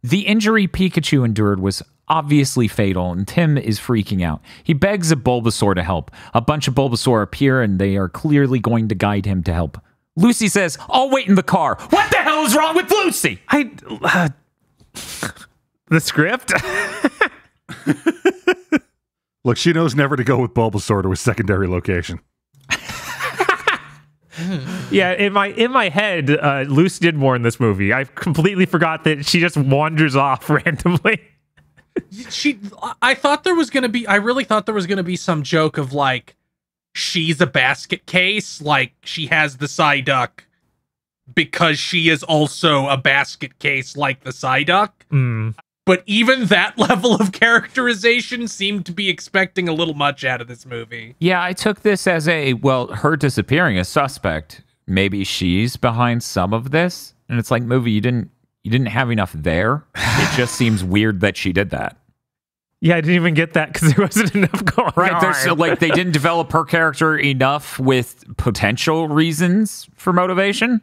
The injury Pikachu endured was obviously fatal, and Tim is freaking out. He begs a Bulbasaur to help. A bunch of Bulbasaur appear, and they are clearly going to guide him to help. Lucy says, I'll wait in the car. What the hell is wrong with Lucy? The script? Look, she knows never to go with Bulbasaur to a secondary location. Yeah, in my head, Lucy did more in this movie. I completely forgot that she just wanders off randomly. I really thought there was gonna be some joke of like she's a basket case, like she has the Psyduck because she is also a basket case like the Psyduck. but even that level of characterization seemed to be expecting a little much out of this movie. Yeah, I took this as her disappearing is suspect. Maybe she's behind some of this. And it's like, movie, you didn't have enough there. It just seems weird that she did that. Yeah, I didn't even get that because there wasn't enough going on. There's like they didn't develop her character enough with potential reasons for motivation.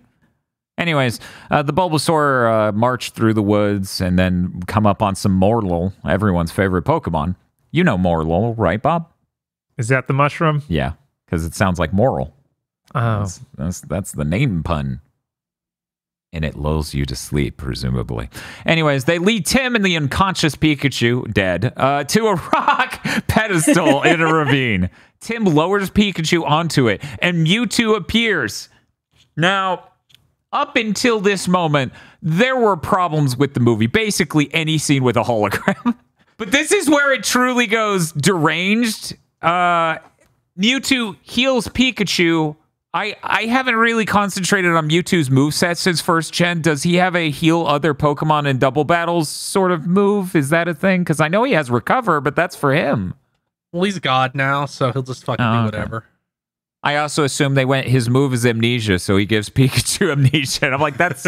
Anyways, the Bulbasaur march through the woods and then come up on some Mortal, everyone's favorite Pokemon. You know Mortal, right, Bob? Is that the mushroom? Yeah, because it sounds like moral. Oh. That's the name pun. And it lulls you to sleep, presumably. Anyways, they lead Tim and the unconscious Pikachu, dead, to a rock pedestal in a ravine. Tim lowers Pikachu onto it, and Mewtwo appears. Now, up until this moment, there were problems with the movie. Basically, any scene with a hologram. But this is where it truly goes deranged. Mewtwo heals Pikachu. I haven't really concentrated on Mewtwo's moveset since first gen. Does he have a heal other Pokemon in double battles sort of move? Is that a thing? Because I know he has recover, but that's for him. Well, he's God now, so he'll just fucking do whatever. I also assume his move is amnesia, so he gives Pikachu amnesia. And I'm like, that's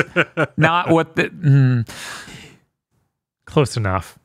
not what the... Close enough.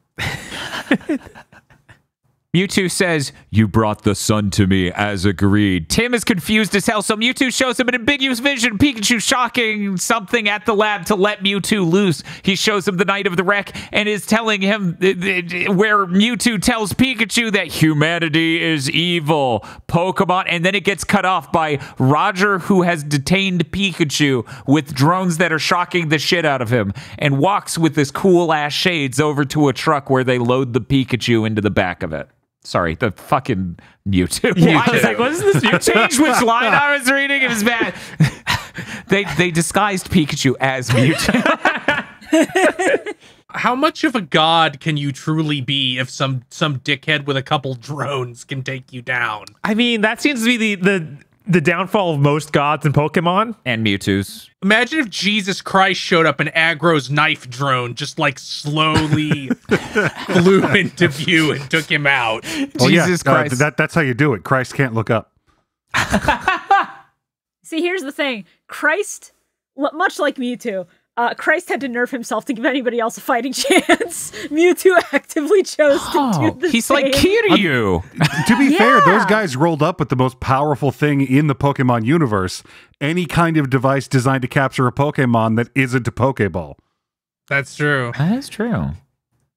Mewtwo says, "You brought the sun to me as agreed." Tim is confused as hell, so Mewtwo shows him an ambiguous vision. Pikachu shocking something at the lab to let Mewtwo loose. He shows him the night of the wreck and is telling him where Mewtwo tells Pikachu that humanity is evil. Pokemon, and then it gets cut off by Roger, who has detained Pikachu with drones that are shocking the shit out of him, and walks with his cool ass shades over to a truck where they load the Pikachu into the back of it. Sorry, the fucking Mewtwo. Yeah, I was like, what is this? You changed which line I was reading. It was bad. They disguised Pikachu as Mewtwo. How much of a god can you truly be if some dickhead with a couple drones can take you down? I mean, that seems to be the downfall of most gods in Pokemon. And Mewtwo's. Imagine if Jesus Christ showed up and Agro's knife drone just like slowly flew into view and took him out. Jesus Christ. That's how you do it. Christ can't look up. See, here's the thing. Christ, much like Mewtwo, Christ had to nerf himself to give anybody else a fighting chance. Mewtwo actively chose to do the He's same. like Kiryu. To be fair, Yeah. those guys rolled up with the most powerful thing in the Pokemon universe. Any kind of device designed to capture a Pokemon that isn't a Pokeball. That's true. That's true.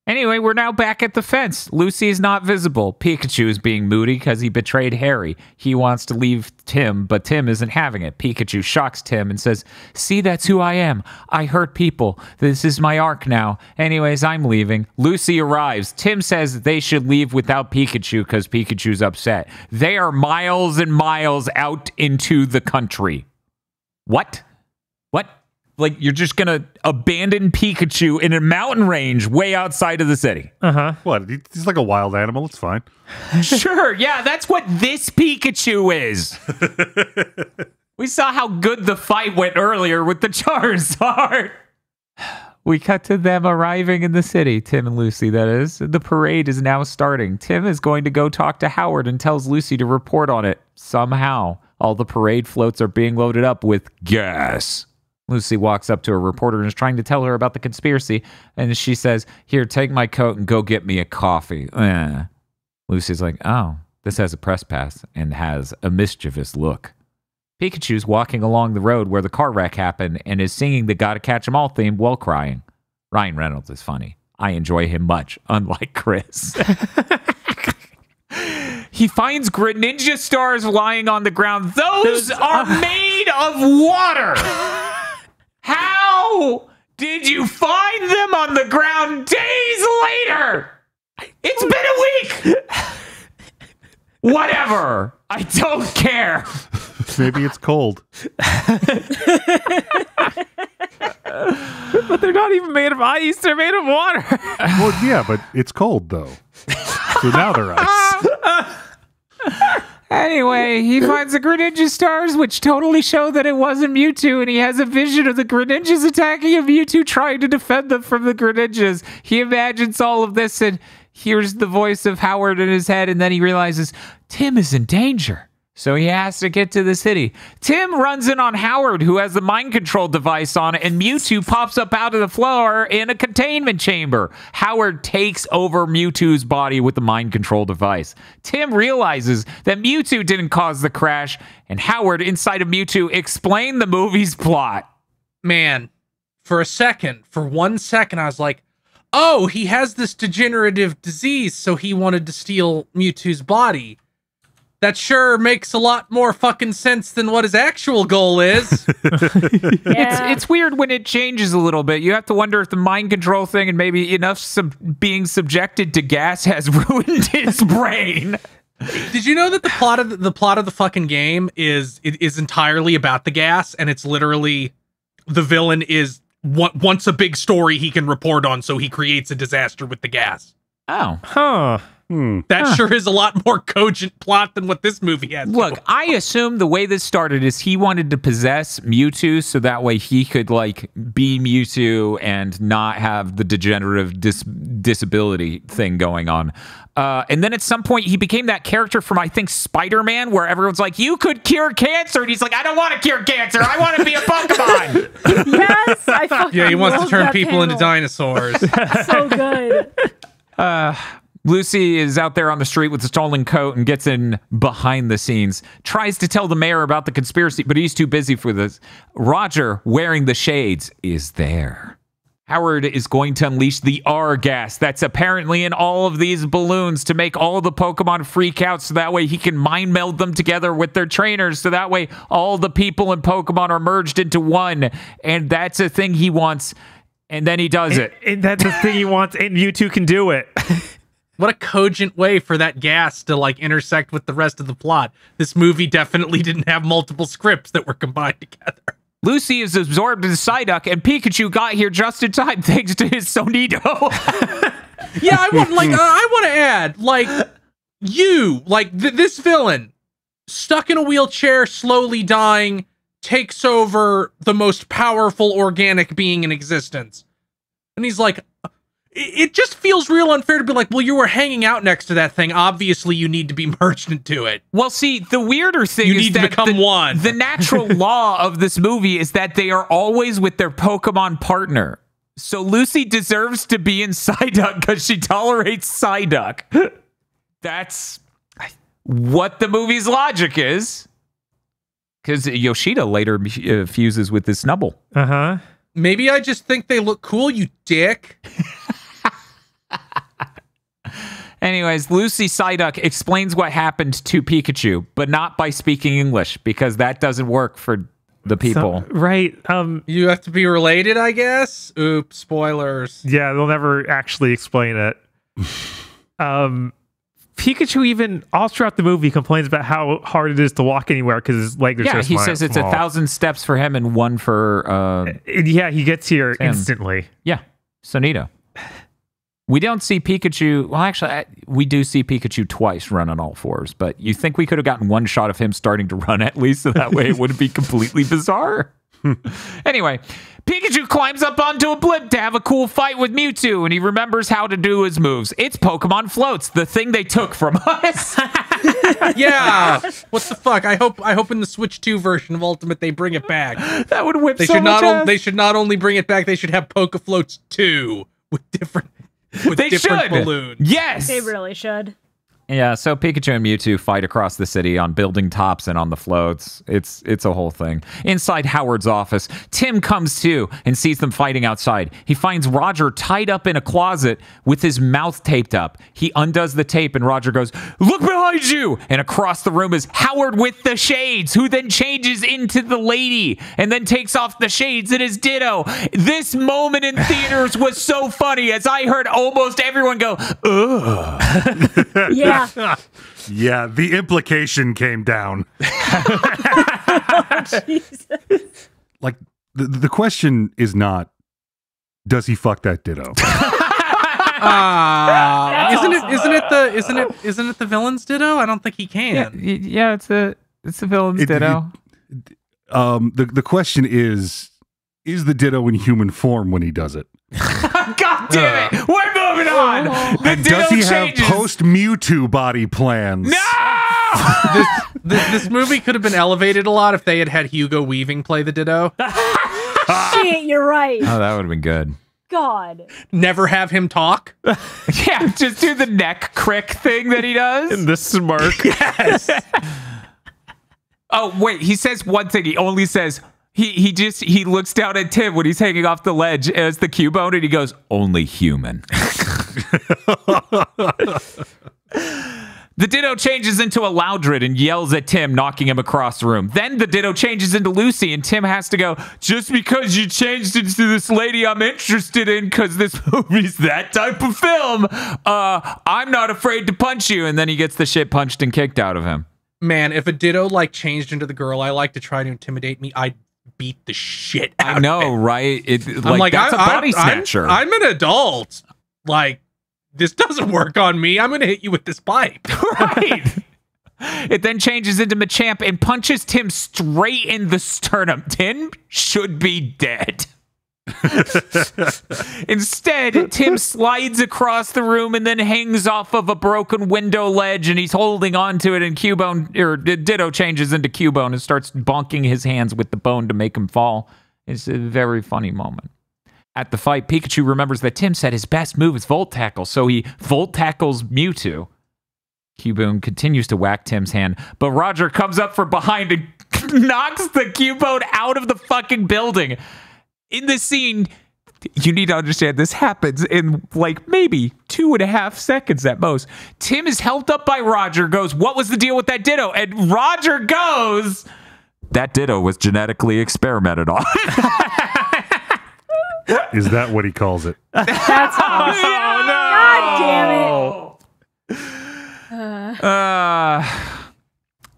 Anyway, we're now back at the fence. Lucy is not visible. Pikachu is being moody because he betrayed Harry. He wants to leave Tim, but Tim isn't having it. Pikachu shocks Tim and says, "See, that's who I am. I hurt people. This is my arc now. Anyways, I'm leaving." Lucy arrives. Tim says they should leave without Pikachu because Pikachu's upset. They are miles and miles out into the country. What? What? Like, you're just going to abandon Pikachu in a mountain range way outside of the city. Uh-huh. What? He's like a wild animal. It's fine. Sure, yeah, that's what this Pikachu is. We saw how good the fight went earlier with the Charizard. We cut to them arriving in the city, Tim and Lucy, that is. The parade is now starting. Tim is going to go talk to Howard and tells Lucy to report on it. Somehow, all the parade floats are being loaded up with gas. Lucy walks up to a reporter and is trying to tell her about the conspiracy, and she says, "Here, take my coat and go get me a coffee." Lucy's like, "Oh, this has a press pass and has a mischievous look." Pikachu's walking along the road where the car wreck happened and is singing the Gotta Catch 'Em All theme while crying. Ryan Reynolds is funny. I enjoy him much, unlike Chris. He finds Greninja stars lying on the ground. Those are made of water! How did you find them on the ground days later? It's been a week! Whatever. I don't care. Maybe it's cold. But they're not even made of ice. They're made of water. Well, yeah, but it's cold, though. So now they're ice. Anyway, he finds the Greninja stars, which totally show that it wasn't Mewtwo, and he has a vision of the Greninjas attacking and Mewtwo trying to defend them from the Greninjas. He imagines all of this and hears the voice of Howard in his head, and then he realizes Tim is in danger. So he has to get to the city. Tim runs in on Howard, who has the mind control device on it, and Mewtwo pops up out of the floor in a containment chamber. Howard takes over Mewtwo's body with the mind control device. Tim realizes that Mewtwo didn't cause the crash, and Howard, inside of Mewtwo, explained the movie's plot. Man, for 1 second, I was like, oh, he has this degenerative disease, so he wanted to steal Mewtwo's body. That sure makes a lot more fucking sense than what his actual goal is. It's weird when it changes a little bit. You have to wonder if the mind control thing and maybe enough being subjected to gas has ruined his brain. Did you know that the plot of the fucking game is entirely about the gas, and it's literally the villain is wants a big story he can report on, so he creates a disaster with the gas. Oh. Huh. That sure is a lot more cogent plot than what this movie has. Look, I assume the way this started is he wanted to possess Mewtwo so that way he could, like, be Mewtwo and not have the degenerative disability thing going on. And then at some point, he became that character from, I think, Spider-Man, where everyone's like, you could cure cancer. And he's like, I don't want to cure cancer. I want to be a Pokemon. Yes, I fucking He wants to love turn that people into panel. dinosaurs. So good. Lucy is out there on the street with a stolen coat and gets in behind the scenes. Tries to tell the mayor about the conspiracy, but he's too busy for this. Roger, wearing the shades, is there. Howard is going to unleash the R gas that's apparently in all of these balloons to make all the Pokemon freak out so that way he can mind meld them together with their trainers so that way all the people in Pokemon are merged into one. And that's a thing he wants. And then he does it. And that's the thing he wants, and Mewtwo can do it. What a cogent way for that gas to, like, intersect with the rest of the plot. This movie definitely didn't have multiple scripts that were combined together. Lucy is absorbed in Psyduck, and Pikachu got here just in time thanks to his Sonito. Yeah, I want to add, like, this villain, stuck in a wheelchair, slowly dying, takes over the most powerful organic being in existence. And he's like, it just feels real unfair to be like, well, you were hanging out next to that thing. Obviously, you need to be merged into it. Well, see, the weirder thing You is need to that become one. The natural law of this movie is that they are always with their Pokemon partner. So Lucy deserves to be in Psyduck because she tolerates Psyduck. That's what the movie's logic is. Because Yoshida later fuses with this Snubbull. Uh-huh. Maybe I just think they look cool, you dick. Anyways, Lucy Psyduck explains what happened to Pikachu, but not by speaking English, because that doesn't work for the people. Right. You have to be related, I guess? Oops, spoilers. Yeah, they'll never actually explain it. Pikachu even all throughout the movie complains about how hard it is to walk anywhere because his legs are so small. Yeah, he says it's 1,000 steps for him and 1 for yeah, he gets here Tim. instantly. Yeah, Sonito. We don't see Pikachu. Well, actually, we do see Pikachu twice run on all fours, but you think we could have gotten one shot of him starting to run at least, so that way it wouldn't be completely bizarre. Anyway, Pikachu climbs up onto a blimp to have a cool fight with Mewtwo, and he remembers how to do his moves. It's Pokemon Floats, the thing they took from us. Yeah, what the fuck? I hope in the Switch 2 version of Ultimate they bring it back. That would whip They so should much ass. they should not only bring it back, they should have Pokefloats 2 with different balloons. Yes, They really should. Yeah, so Pikachu and Mewtwo fight across the city on building tops and on the floats. It's a whole thing. Inside Howard's office, Tim comes to and sees them fighting outside. He finds Roger tied up in a closet with his mouth taped up. He undoes the tape and Roger goes, "Look behind you!" And across the room is Howard with the shades, who then changes into the lady and then takes off the shades and is Ditto. This moment in theaters was so funny as I heard almost everyone go, "Ugh." Yeah. Yeah, the implication came down. Jesus. Like, the question is not, does he fuck that Ditto? Isn't it the villain's Ditto? I don't think he can. Yeah, it's the villain's Ditto. The question is the Ditto in human form when he does it? God damn it! We're moving on. The And Ditto does he changes. have post Mewtwo body plans? No! This movie could have been elevated a lot if they had Hugo Weaving play the Ditto. Shit, you're right. Oh, that would have been good. God. Never have him talk. Yeah, just do the neck crick thing that he does. And the smirk. Yes. Oh, wait, he says one thing. He only says, he looks down at Tim when he's hanging off the ledge as the Cubone, and he goes, only human. The Ditto changes into a Loudred and yells at Tim, knocking him across the room. Then the Ditto changes into Lucy, and Tim has to go, just because you changed into this lady I'm interested in because this movie's that type of film, I'm not afraid to punch you. And then he gets the shit punched and kicked out of him. Man, if a Ditto like changed into the girl I like to try to intimidate me, I'd beat the shit out I know, of it. right? I'm like, that's a body snatcher. I'm an adult. Like, this doesn't work on me. I'm going to hit you with this pipe. Right. It then changes into Machamp and punches Tim straight in the sternum. Tim should be dead. Instead, Tim slides across the room and then hangs off of a broken window ledge, and he's holding on to it, and Ditto changes into Cubone and starts bonking his hands with the bone to make him fall. It's a very funny moment. At the fight, Pikachu remembers that Tim said his best move is Volt Tackle, so he Volt Tackles Mewtwo. Cubone continues to whack Tim's hand, but Roger comes up from behind and knocks the Cubone out of the fucking building. In this scene, you need to understand this happens in like maybe 2.5 seconds at most. Tim is helped up by Roger, goes, what was the deal with that Ditto? And Roger goes, that Ditto was genetically experimented on. Is that what he calls it? That's awesome. God damn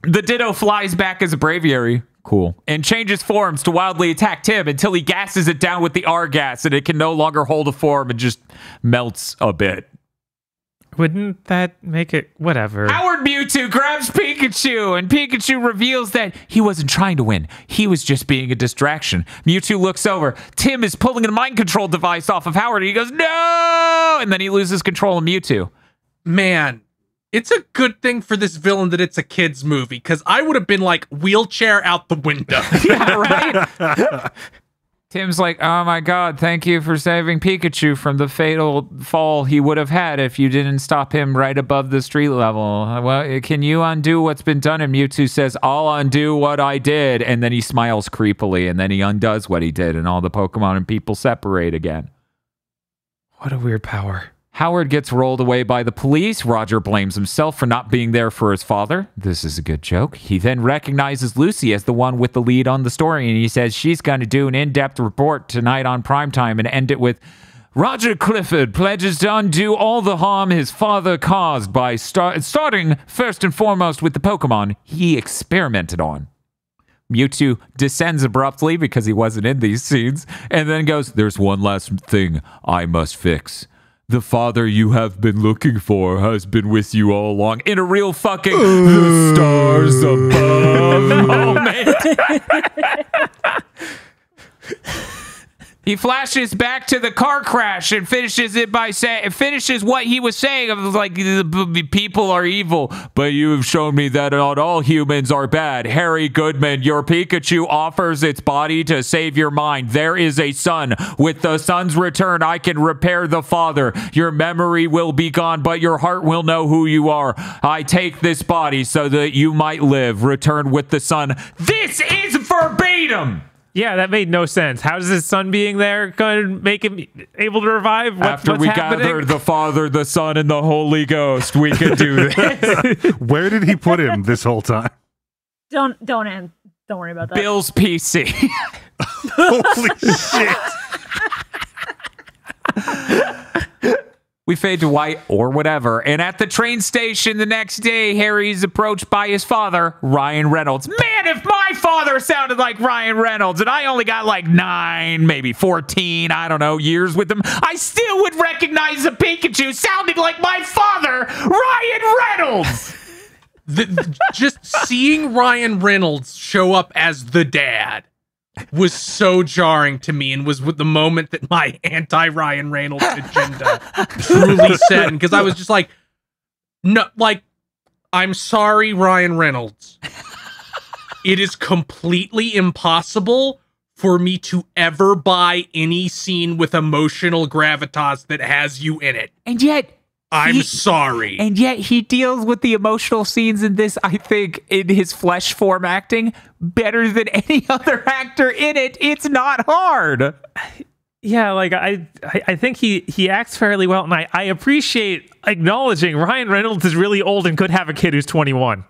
it. The Ditto flies back as a Braviary. Cool. And changes forms to wildly attack Tim until he gasses it down with the R gas and it can no longer hold a form and just melts a bit. Wouldn't that make it whatever? Howard Mewtwo grabs Pikachu, and Pikachu reveals that he wasn't trying to win. He was just being a distraction. Mewtwo looks over. Tim is pulling a mind control device off of Howard, and he goes, no! And then he loses control of Mewtwo. Man, it's a good thing for this villain that it's a kid's movie, because I would have been like, wheelchair out the window. Yeah, right? Tim's like, oh my god, thank you for saving Pikachu from the fatal fall he would have had if you didn't stop him right above the street level. Well, can you undo what's been done? And Mewtwo says, I'll undo what I did. And then he smiles creepily, and then he undoes what he did, and all the Pokemon and people separate again. What a weird power. Howard gets rolled away by the police. Roger blames himself for not being there for his father. This is a good joke. He then recognizes Lucy as the one with the lead on the story, and he says she's going to do an in-depth report tonight on primetime and end it with, Roger Clifford pledges to undo all the harm his father caused by starting first and foremost with the Pokemon he experimented on. Mewtwo descends abruptly because he wasn't in these scenes, and then goes, there's one last thing I must fix. The father you have been looking for has been with you all along, in a real fucking the stars above moment. He flashes back to the car crash and finishes it by saying, finishes what he was saying of like, the people are evil, but you have shown me that not all humans are bad. Harry Goodman, your Pikachu offers its body to save your mind. There is a son. With the son's return, I can repair the father. Your memory will be gone, but your heart will know who you are. I take this body so that you might live. Return with the son. This is verbatim. Yeah, that made no sense. How does his son being there going to make him able to revive? After we gather the Father, the Son, and the Holy Ghost, we can do this. Where did he put him this whole time? Don't worry about that. Bill's PC. Holy shit. We fade to white or whatever. And at the train station the next day, Harry's approached by his father, Ryan Reynolds. Man, if my father sounded like Ryan Reynolds and I only got like 9, maybe 14, I don't know, years with him, I still would recognize a Pikachu sounding like my father, Ryan Reynolds. Just seeing Ryan Reynolds show up as the dad was so jarring to me, and was with the moment that my anti-Ryan Reynolds agenda truly set in, because I was just like, no, like, I'm sorry, Ryan Reynolds. It is completely impossible for me to ever buy any scene with emotional gravitas that has you in it. And yet, I'm sorry. And yet he deals with the emotional scenes in this, I think, in his flesh form acting better than any other actor in it. It's not hard. Yeah, like I think he acts fairly well, and I appreciate acknowledging Ryan Reynolds is really old and could have a kid who's 21.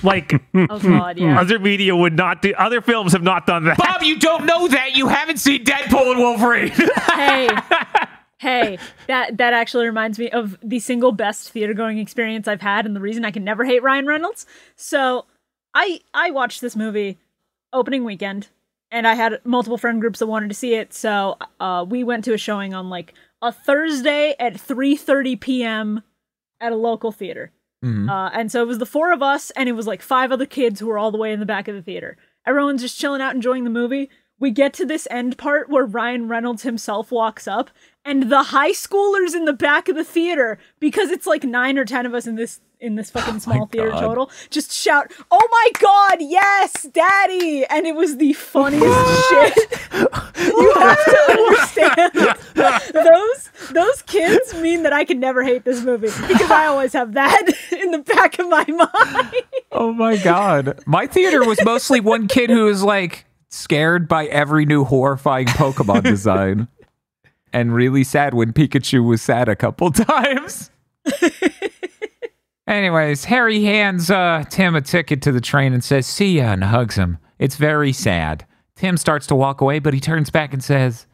Like, Oh God, yeah. other media would not do. Other films have not done that. Bob, you don't know that. You haven't seen Deadpool and Wolverine. Hey, that actually reminds me of the single best theater going experience I've had, and the reason I can never hate Ryan Reynolds. So I watched this movie opening weekend, and I had multiple friend groups that wanted to see it. So we went to a showing on like a Thursday at 3:30 p.m. at a local theater. Mm-hmm. And so it was the 4 of us, and it was like 5 other kids who were all the way in the back of the theater. Everyone's just chilling out, enjoying the movie. We get to this end part where Ryan Reynolds himself walks up, and the high schoolers in the back of the theater, because it's like 9 or 10 of us in this fucking small theater total, just shout, "Oh my God, yes, Daddy!" And it was the funniest shit. You have to understand. Those kids mean that I could never hate this movie, because I always have that in the back of my mind. Oh my God. My theater was mostly one kid who was like scared by every new horrifying Pokemon design. And really sad when Pikachu was sad a couple times. Anyways, Harry hands Tim a ticket to the train and says, "See ya," and hugs him. It's very sad. Tim starts to walk away, but he turns back and says,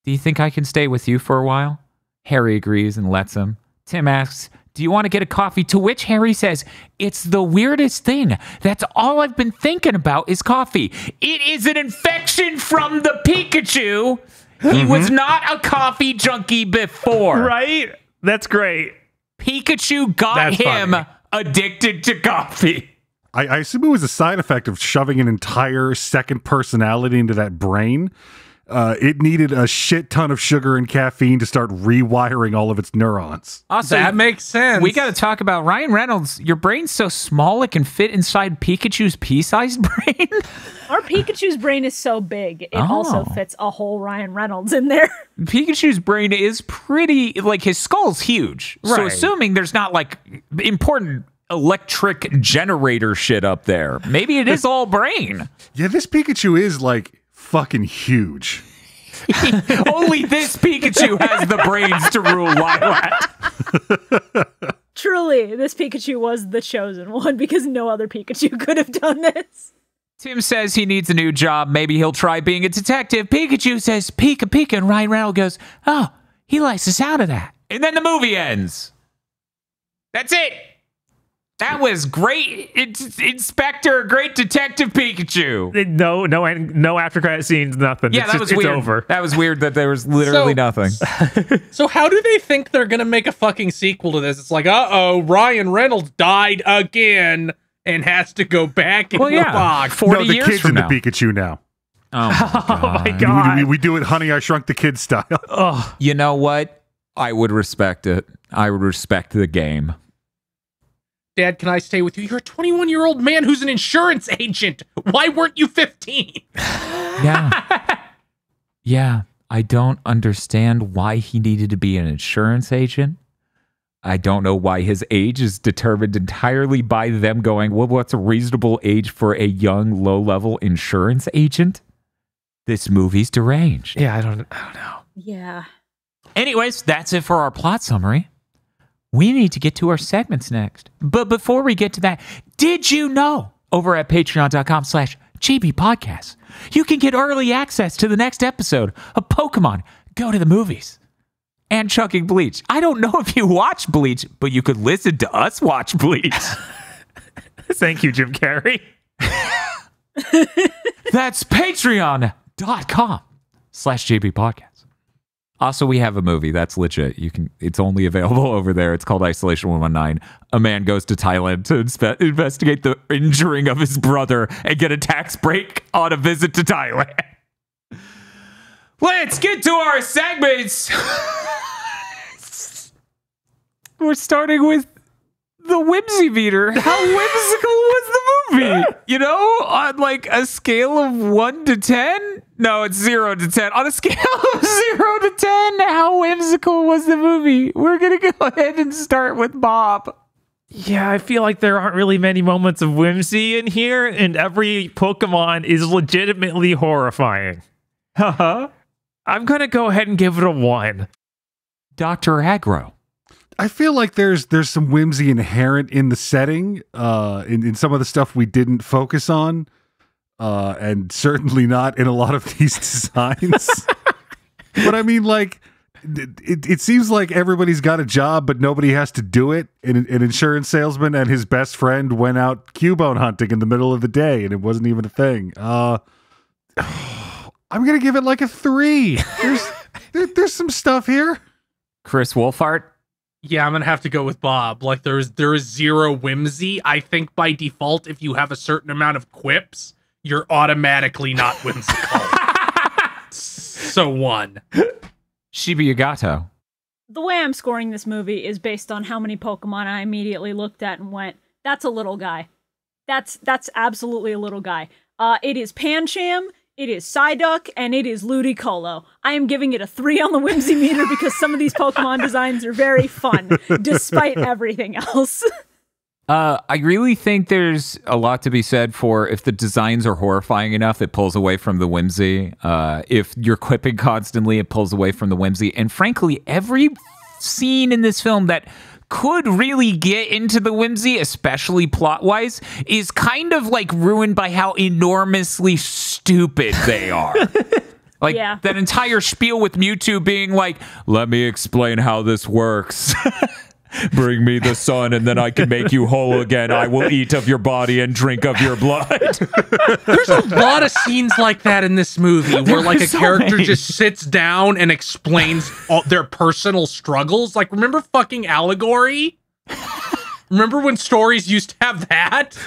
"Do you think I can stay with you for a while?" Harry agrees and lets him. Tim asks, "Do you want to get a coffee?" To which Harry says, "It's the weirdest thing. That's all I've been thinking about is coffee. It is an infection from the Pikachu. He was not a coffee junkie before." Right? That's great. Pikachu got That's him funny. addicted to coffee. I assume it was a side effect of shoving an entire second personality into that brain. It needed a shit ton of sugar and caffeine to start rewiring all of its neurons. Also, That makes sense. we got to talk about Ryan Reynolds. Your brain's so small it can fit inside Pikachu's pea-sized brain. Our Pikachu's brain is so big, it also fits a whole Ryan Reynolds in there. Pikachu's brain is pretty, like, his skull's huge. So Right. assuming there's not, like, important electric generator shit up there, maybe it is all brain. Yeah, this Pikachu is like fucking huge. Only this Pikachu has the brains to rule Lilac. Truly, this Pikachu was the chosen one, because no other Pikachu could have done this. Tim says he needs a new job. Maybe he'll try being a detective. Pikachu says, "Pika, Pika," and Ryan Reynolds goes, "Oh, he likes the sound of that." And then the movie ends. That's it. That was great, Inspector, great Detective Pikachu. No after credit scenes, nothing. Yeah, It's weird. It's over. That was weird that there was literally nothing. So how do they think they're gonna make a fucking sequel to this? It's like, Ryan Reynolds died again and has to go back in the box. 40 No, the years kid's from in now. the Pikachu now. Oh my Oh my God. God. We do it Honey, I Shrunk the Kids style. Oh, You know what? I would respect it. I would respect the game. Dad, can I stay with you? You're a 21-year-old man who's an insurance agent. Why weren't you 15? Yeah. Yeah. I don't understand why he needed to be an insurance agent. I don't know why his age is determined entirely by them going, well, what's a reasonable age for a young, low-level insurance agent? This movie's deranged. yeah, I don't know. Yeah. Anyways, that's it for our plot summary. We need to get to our segments next. But before we get to that, did you know over at patreon.com/GB Podcasts, you can get early access to the next episode of Pokemon Go to the Movies. and chugging bleach. I don't know if you watch Bleach, but you could listen to us watch Bleach. Thank you, Jim Carrey. That's patreon.com/JB Podcast. Also, we have a movie that's legit. It's only available over there. It's called Isolation 119. A man goes to Thailand to investigate the injuring of his brother and get a tax break on a visit to Thailand. Let's get to our segments. We're starting with the whimsy meter. How whimsical was the movie? You know, on like a scale of 1 to 10? No, it's 0 to 10. On a scale of 0 to 10, how whimsical was the movie? We're going to go ahead and start with Bob. Yeah, I feel like there aren't really many moments of whimsy in here, and every Pokemon is legitimately horrifying. Uh-huh. I'm going to go ahead and give it a 1. Dr. Aggro. I feel like there's some whimsy inherent in the setting, in some of the stuff we didn't focus on, and certainly not in a lot of these designs. But I mean, like, it seems like everybody's got a job, but nobody has to do it. An insurance salesman and his best friend went out Cubone hunting in the middle of the day, and it wasn't even a thing. I'm gonna give it like a 3. There's some stuff here. Chris Wolfhart. Yeah, I'm gonna have to go with Bob. Like there is zero whimsy. I think by default, if you have a certain amount of quips, you're automatically not whimsical. So 1. Shibuya Gato. The way I'm scoring this movie is based on how many Pokemon I immediately looked at and went, that's a little guy. That's absolutely a little guy. It is Pancham, it is Psyduck, and it is Ludicolo. I am giving it a 3 on the whimsy meter because some of these Pokemon designs are very fun, despite everything else. I really think there's a lot to be said for if the designs are horrifying enough, it pulls away from the whimsy. If you're quipping constantly, it pulls away from the whimsy. And frankly, every scene in this film that could really get into the whimsy, especially plot-wise, is kind of like ruined by how enormously stupid they are. Like that entire spiel with Mewtwo being like, let me explain how this works. Bring me the sun and then I can make you whole again. I will eat of your body and drink of your blood. There's a lot of scenes like that in this movie where like a character just sits down and explains all their personal struggles. Like, remember fucking Allegory? Remember when stories used to have that?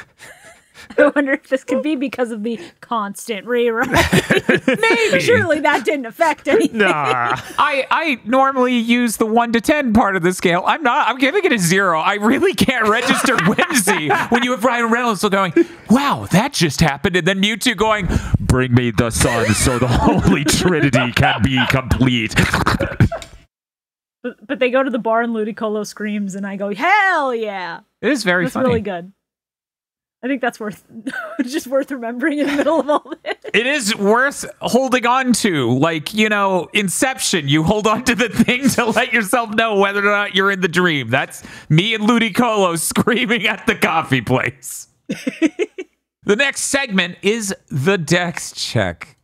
I wonder if this could be because of the constant rewrite. Maybe. Surely that didn't affect anything. Nah. I normally use the 1 to 10 part of the scale. I'm giving it a 0. I really can't register whimsy when you have Ryan Reynolds still going, wow, that just happened. And then Mewtwo going, bring me the sun so the Holy Trinity can be complete. But they go to the bar and Ludicolo screams and I go, hell yeah. It is very That's funny. really good. I think that's just worth remembering in the middle of all this. It is worth holding on to. Like, you know, Inception, you hold on to the thing to let yourself know whether or not you're in the dream. That's me and Ludicolo screaming at the coffee place. The next segment is the Dex check.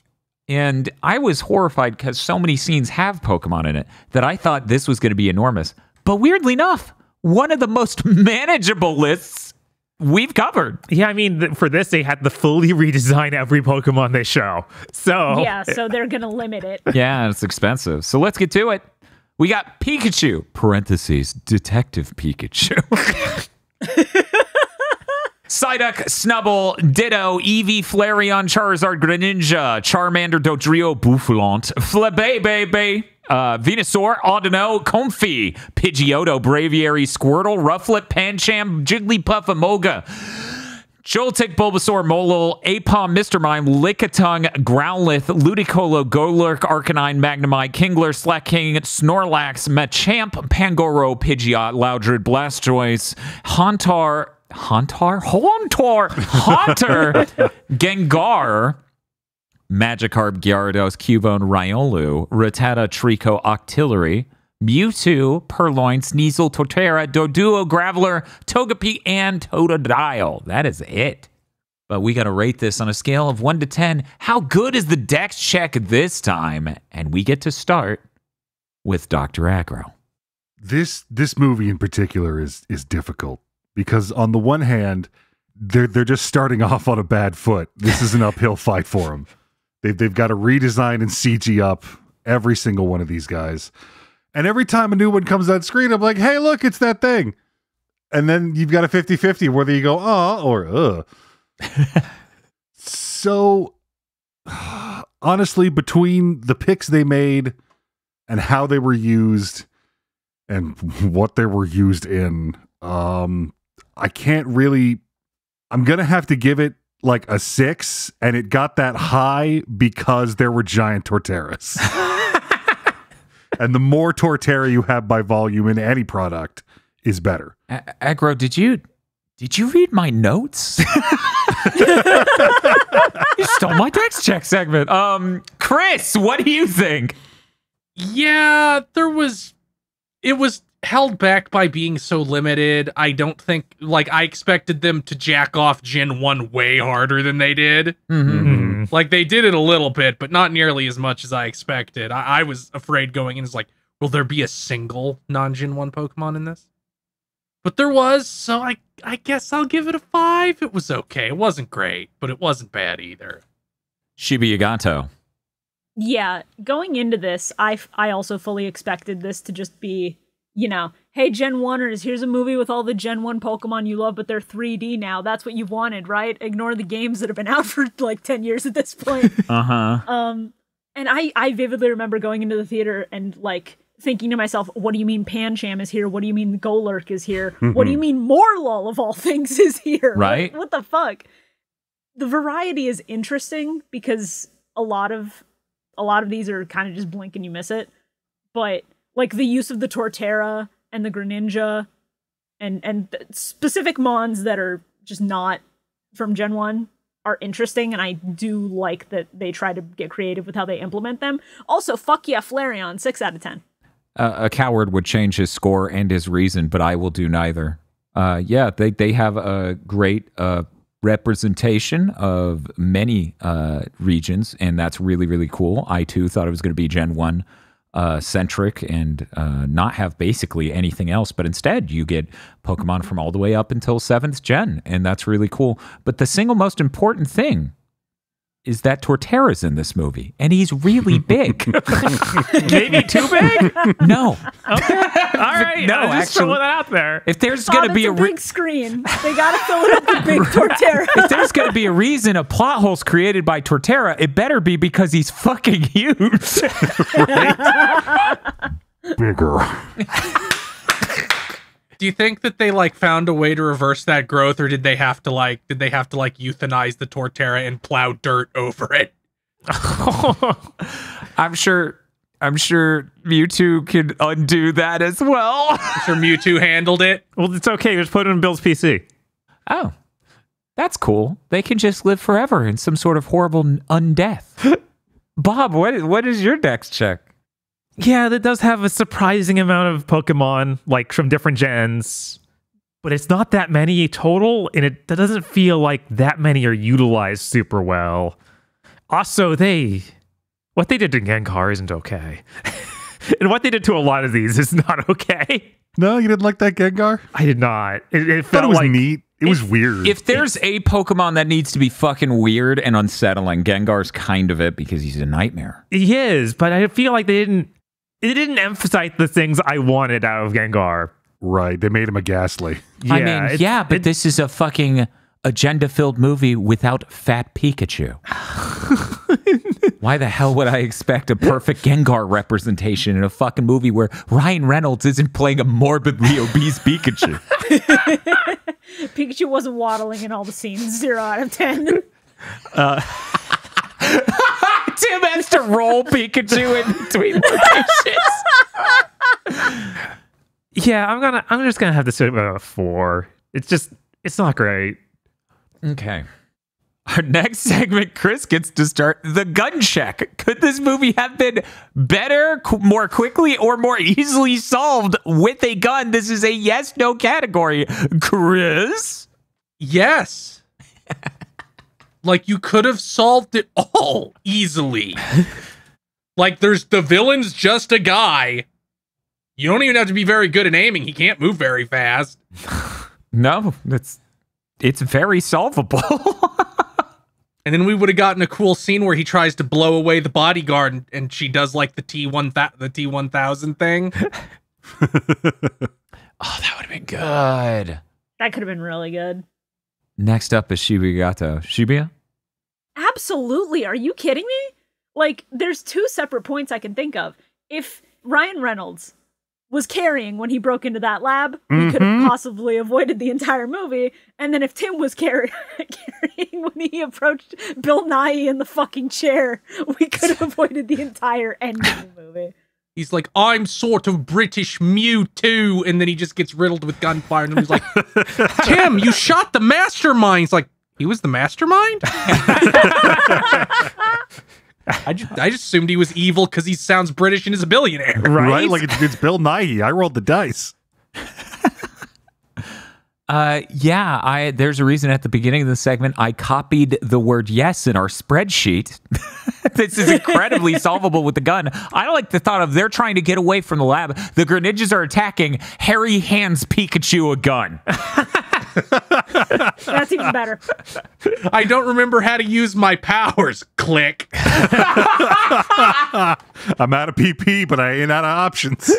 And I was horrified because so many scenes have Pokemon in it that I thought this was going to be enormous. But weirdly enough, one of the most manageable lists we've covered. Yeah, I mean, for this, they had to fully redesign every Pokemon they show. So Yeah, so they're going to limit it. Yeah, it's expensive. So let's get to it. We got Pikachu, parentheses, Detective Pikachu. Psyduck, Snubble, Ditto, Eevee, Flareon, Charizard, Greninja, Charmander, Dodrio, Bouffalant, Flabébé, Venusaur, Audino, Comfey, Pidgeotto, Braviary, Squirtle, Rufflet, Pancham, Jigglypuff, Emolga, Joltik, Bulbasaur, Molol, Aipom, Mr. Mime, Lickitung, Growlithe, Ludicolo, Golurk, Arcanine, Magnemite, Kingler, Slaking, Snorlax, Machamp, Pangoro, Pidgeot, Loudred, Blastoise, Haunter, Gengar, Magikarp, Gyarados, Cubone, Riolu, Rattata, Trico, Octillery, Mewtwo, Purloin, Sneasel, Torterra, Doduo, Graveler, Togepi, and Totodile. That is it. But we got to rate this on a scale of 1 to 10. How good is the Dex check this time? And we get to start with Dr. Aggro. This movie in particular is difficult because on the one hand, they're just starting off on a bad foot. This is an uphill fight for them. They've got to redesign and CG up every single one of these guys. And every time a new one comes on screen, I'm like, hey, look, it's that thing. And then you've got a 50-50 whether you go, or So, honestly, between the picks they made and how they were used and what they were used in, I can't really... I'm going to have to give it like a 6, and it got that high because there were giant Torteras. And the more Tortera you have by volume in any product is better. Aggro, did you read my notes? You stole my text check segment. Chris, what do you think? Yeah, it was held back by being so limited. I don't think, like, I expected them to jack off Gen 1 way harder than they did. Like, they did it a little bit, but not nearly as much as I expected. I was afraid going in, as like, will there be a single non-Gen 1 Pokemon in this? But there was, so I guess I'll give it a 5. It was okay. It wasn't great, but it wasn't bad either. Shibuya. Yeah, going into this, I also fully expected this to just be, you know, hey, Gen 1ers, here's a movie with all the Gen 1 Pokemon you love, but they're 3D now. That's what you've wanted, right? Ignore the games that have been out for like 10 years at this point. And I vividly remember going into the theater and like thinking to myself, what do you mean Pancham is here? What do you mean Golurk is here? What do you mean Morlul of all things is here? Right? What the fuck? The variety is interesting because a lot of these are kind of just blink and you miss it. But like the use of the Torterra and the Greninja and specific Mons that are just not from Gen 1 are interesting, and I do like that they try to get creative with how they implement them. Also, fuck yeah, Flareon, 6 out of 10. A coward would change his score and his reason, but I will do neither. Yeah, they have a great representation of many regions, and that's really, really cool. I, too, thought it was going to be Gen 1 centric and not have basically anything else, but instead you get Pokemon from all the way up until 7th gen, and that's really cool. But the single most important thing is that Torterra's in this movie, and he's really big. Maybe too big? No. Okay. All right. No, Just actually, throwing that out there. if there's going to be a big screen. They gotta fill it up with big Torterra. if there's going to be a reason a plot hole's created by Torterra, it better be because he's fucking huge. Bigger. Do you think that they like found a way to reverse that growth, or did they have to euthanize the Torterra and plow dirt over it? I'm sure Mewtwo can undo that as well. I'm sure Mewtwo handled it. Well, it's okay. Just put it in Bill's PC. Oh, that's cool. They can just live forever in some sort of horrible undeath. Bob, what is your dex check? Yeah, that does have a surprising amount of Pokemon, like from different gens, but it's not that many total, and that doesn't feel like that many are utilized super well. Also, what they did to Gengar isn't okay. And what they did to a lot of these is not okay. No, you didn't like that Gengar? I did not. It Thought felt it was like neat. It was weird. If there's a Pokemon that needs to be fucking weird and unsettling, Gengar's kind of it because he's a nightmare. he is, but I feel like they didn't emphasize the things I wanted out of Gengar. Right, they made him a Ghastly. Yeah, but this is a fucking agenda-filled movie without fat Pikachu. Why the hell would I expect a perfect Gengar representation in a fucking movie where Ryan Reynolds isn't playing a morbidly obese Pikachu? Pikachu wasn't waddling in all the scenes. 0 out of 10. Tim has to roll Pikachu in between locations. Yeah, I'm just gonna have to sit with a 4. It's not great. Okay. Our next segment, Chris gets to start the gun check. Could this movie have been better, more quickly, or more easily solved with a gun? This is a yes/no category. Chris? Yes. Like, you could have solved it all easily. Like, the villain's just a guy. You don't even have to be very good at aiming. He can't move very fast. No, it's very solvable. And then we would have gotten a cool scene where he tries to blow away the bodyguard, and she does like the T-1000 thing. Oh, that would have been good. That could have been really good. Next up is Shibuya. Shibuya? Absolutely. Are you kidding me? Like, there's two separate points I can think of. If Ryan Reynolds was carrying when he broke into that lab, we could have possibly avoided the entire movie. And then if Tim was carrying when he approached Bill Nye in the fucking chair, we could have avoided the entire end of the movie. He's like, I'm sort of British Mewtwo, and then he just gets riddled with gunfire, and he's like, Tim, you shot the mastermind. He's like, he was the mastermind? I just assumed he was evil because he sounds British and is a billionaire. Right? Like it's Bill Nighy. I rolled the dice. There's a reason at the beginning of the segment I copied the word yes in our spreadsheet. This is incredibly solvable with the gun. I don't like the thought of they're trying to get away from the lab. The Greninjas are attacking. Harry hands Pikachu a gun. That's even better. I don't remember how to use my powers. Click. I'm out of PP, but I ain't out of options.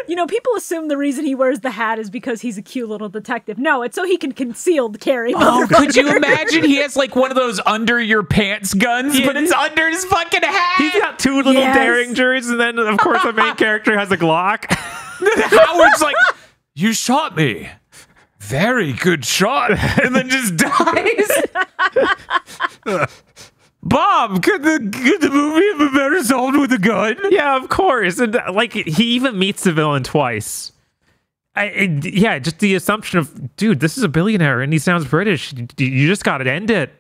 You know, people assume the reason he wears the hat is because he's a cute little detective. No, it's so he can concealed carry. Oh, could you imagine? He has like one of those under your pants guns, but it's under his fucking hat. He's got two little Derringers, and then, of course, the main character has a Glock. Howard's like, you shot me. Very good shot. And then just dies. Bob, could the movie have been better solved with a gun? Yeah, of course. And like, he even meets the villain twice. Just the assumption of, dude, this is a billionaire and he sounds British. You just got to end it.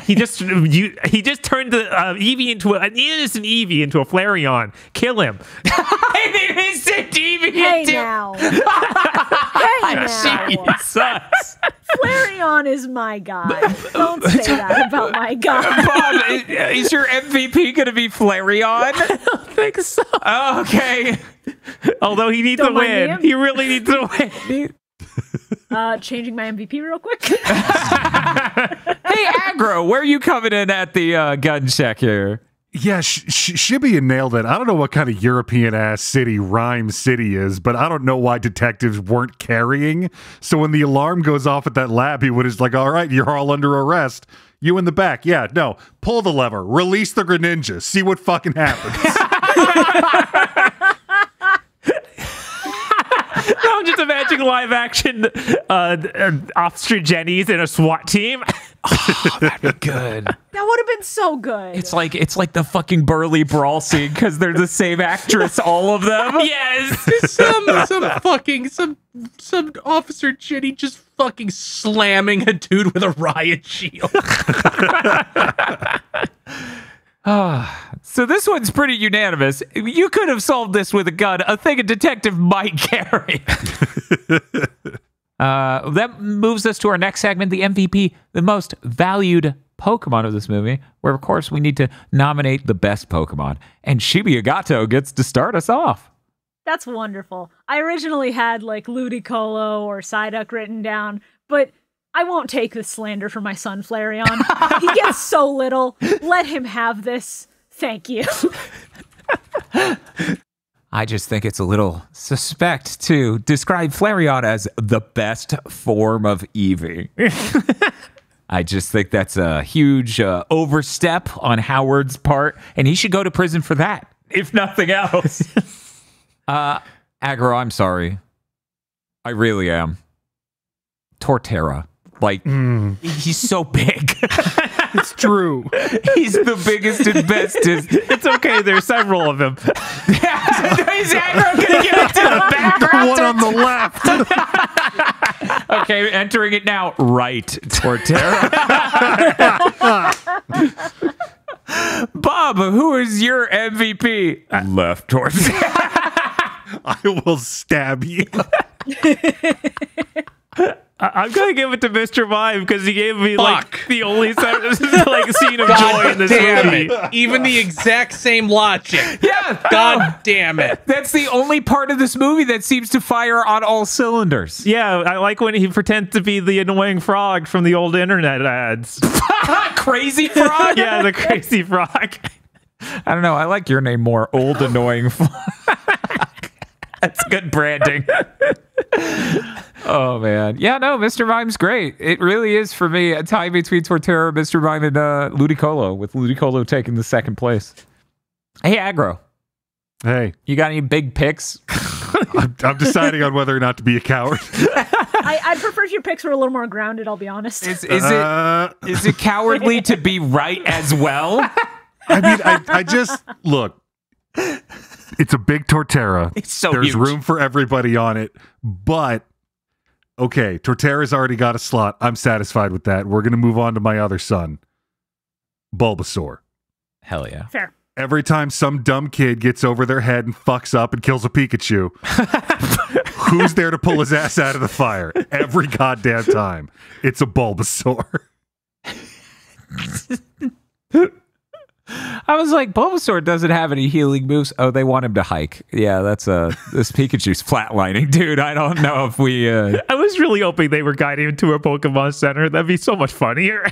He just turned the Eevee into an innocent Eevee into a Flareon. Kill him. I mean, he said Eevee. Hey now. Hey now. Jesus. Flareon is my guy. Don't say that about my guy. Bob, is your MVP going to be Flareon? I don't think so. Oh, okay. Although he needs to win. He really needs to win. Changing my MVP real quick. Hey, Aggro, where are you coming in at the gun check here? Yeah, Shibuya nailed it. I don't know what kind of European-ass city Rhyme City is, but I don't know why detectives weren't carrying. So when the alarm goes off at that lab, he would have like, all right, you're all under arrest. You in the back. Yeah, no. Pull the lever. Release the Greninja. See what fucking happens. I'm just imagining live action Officer Jenny's in a SWAT team. Oh, that'd be good. That would have been so good. It's like the fucking Burly Brawl scene because they're the same actress, all of them. Yes. some Officer Jenny just fucking slamming a dude with a riot shield. So this one's pretty unanimous. You could have solved this with a gun, a thing a detective might carry. That moves us to our next segment, the MVP, the most valued Pokemon of this movie, where, of course, we need to nominate the best Pokemon. And Shibuya Gato gets to start us off. That's wonderful. I originally had, like, Ludicolo or Psyduck written down, but I won't take this slander for my son, Flareon. He gets so little. Let him have this. Thank you. I just think it's a little suspect to describe Flareon as the best form of Eevee. I just think that's a huge overstep on Howard's part, and he should go to prison for that, if nothing else. Aggro, I'm sorry. I really am. Torterra. Like, he's so big. It's true. He's the biggest and bestest. It's okay. There's several of them. Is Aggro going to give it to the background? The one on the left. Okay, entering it now. Right, Torterra. Bob, who is your MVP? Left Torterra. I will stab you. I'm gonna give it to Mr. Mime because he gave me like Fuck. the only like scene of joy in this Damn movie. it. Even the exact same logic. Yeah. God damn it. That's the only part of this movie that seems to fire on all cylinders. Yeah, I like when he pretends to be the annoying frog from the old internet ads. Crazy frog? Yeah, the crazy frog. I don't know. I like your name more. Old annoying frog. That's good branding. Oh, man. Yeah, no, Mr. Mime's great. It really is, for me, a tie between Torterra, Mr. Mime, and Ludicolo, with Ludicolo taking the second place. Hey, Aggro, Hey, you got any big picks? I'm deciding on whether or not to be a coward. I'd prefer if your picks were a little more grounded, I'll be honest. Is it cowardly to be right as well? I mean, I just look. It's a big Torterra. It's so There's huge. room for everybody on it, but okay, Torterra's already got a slot. I'm satisfied with that. We're gonna move on to my other son, Bulbasaur. Hell yeah. Fair. Every time some dumb kid gets over their head and fucks up and kills a Pikachu, who's there to pull his ass out of the fire? Every goddamn time. It's a Bulbasaur. I was like, Bulbasaur doesn't have any healing moves. Oh, they want him to hike. Yeah, that's this Pikachu's flatlining, dude. I don't know if we. I was really hoping they were guiding him to a Pokemon Center. That'd be so much funnier.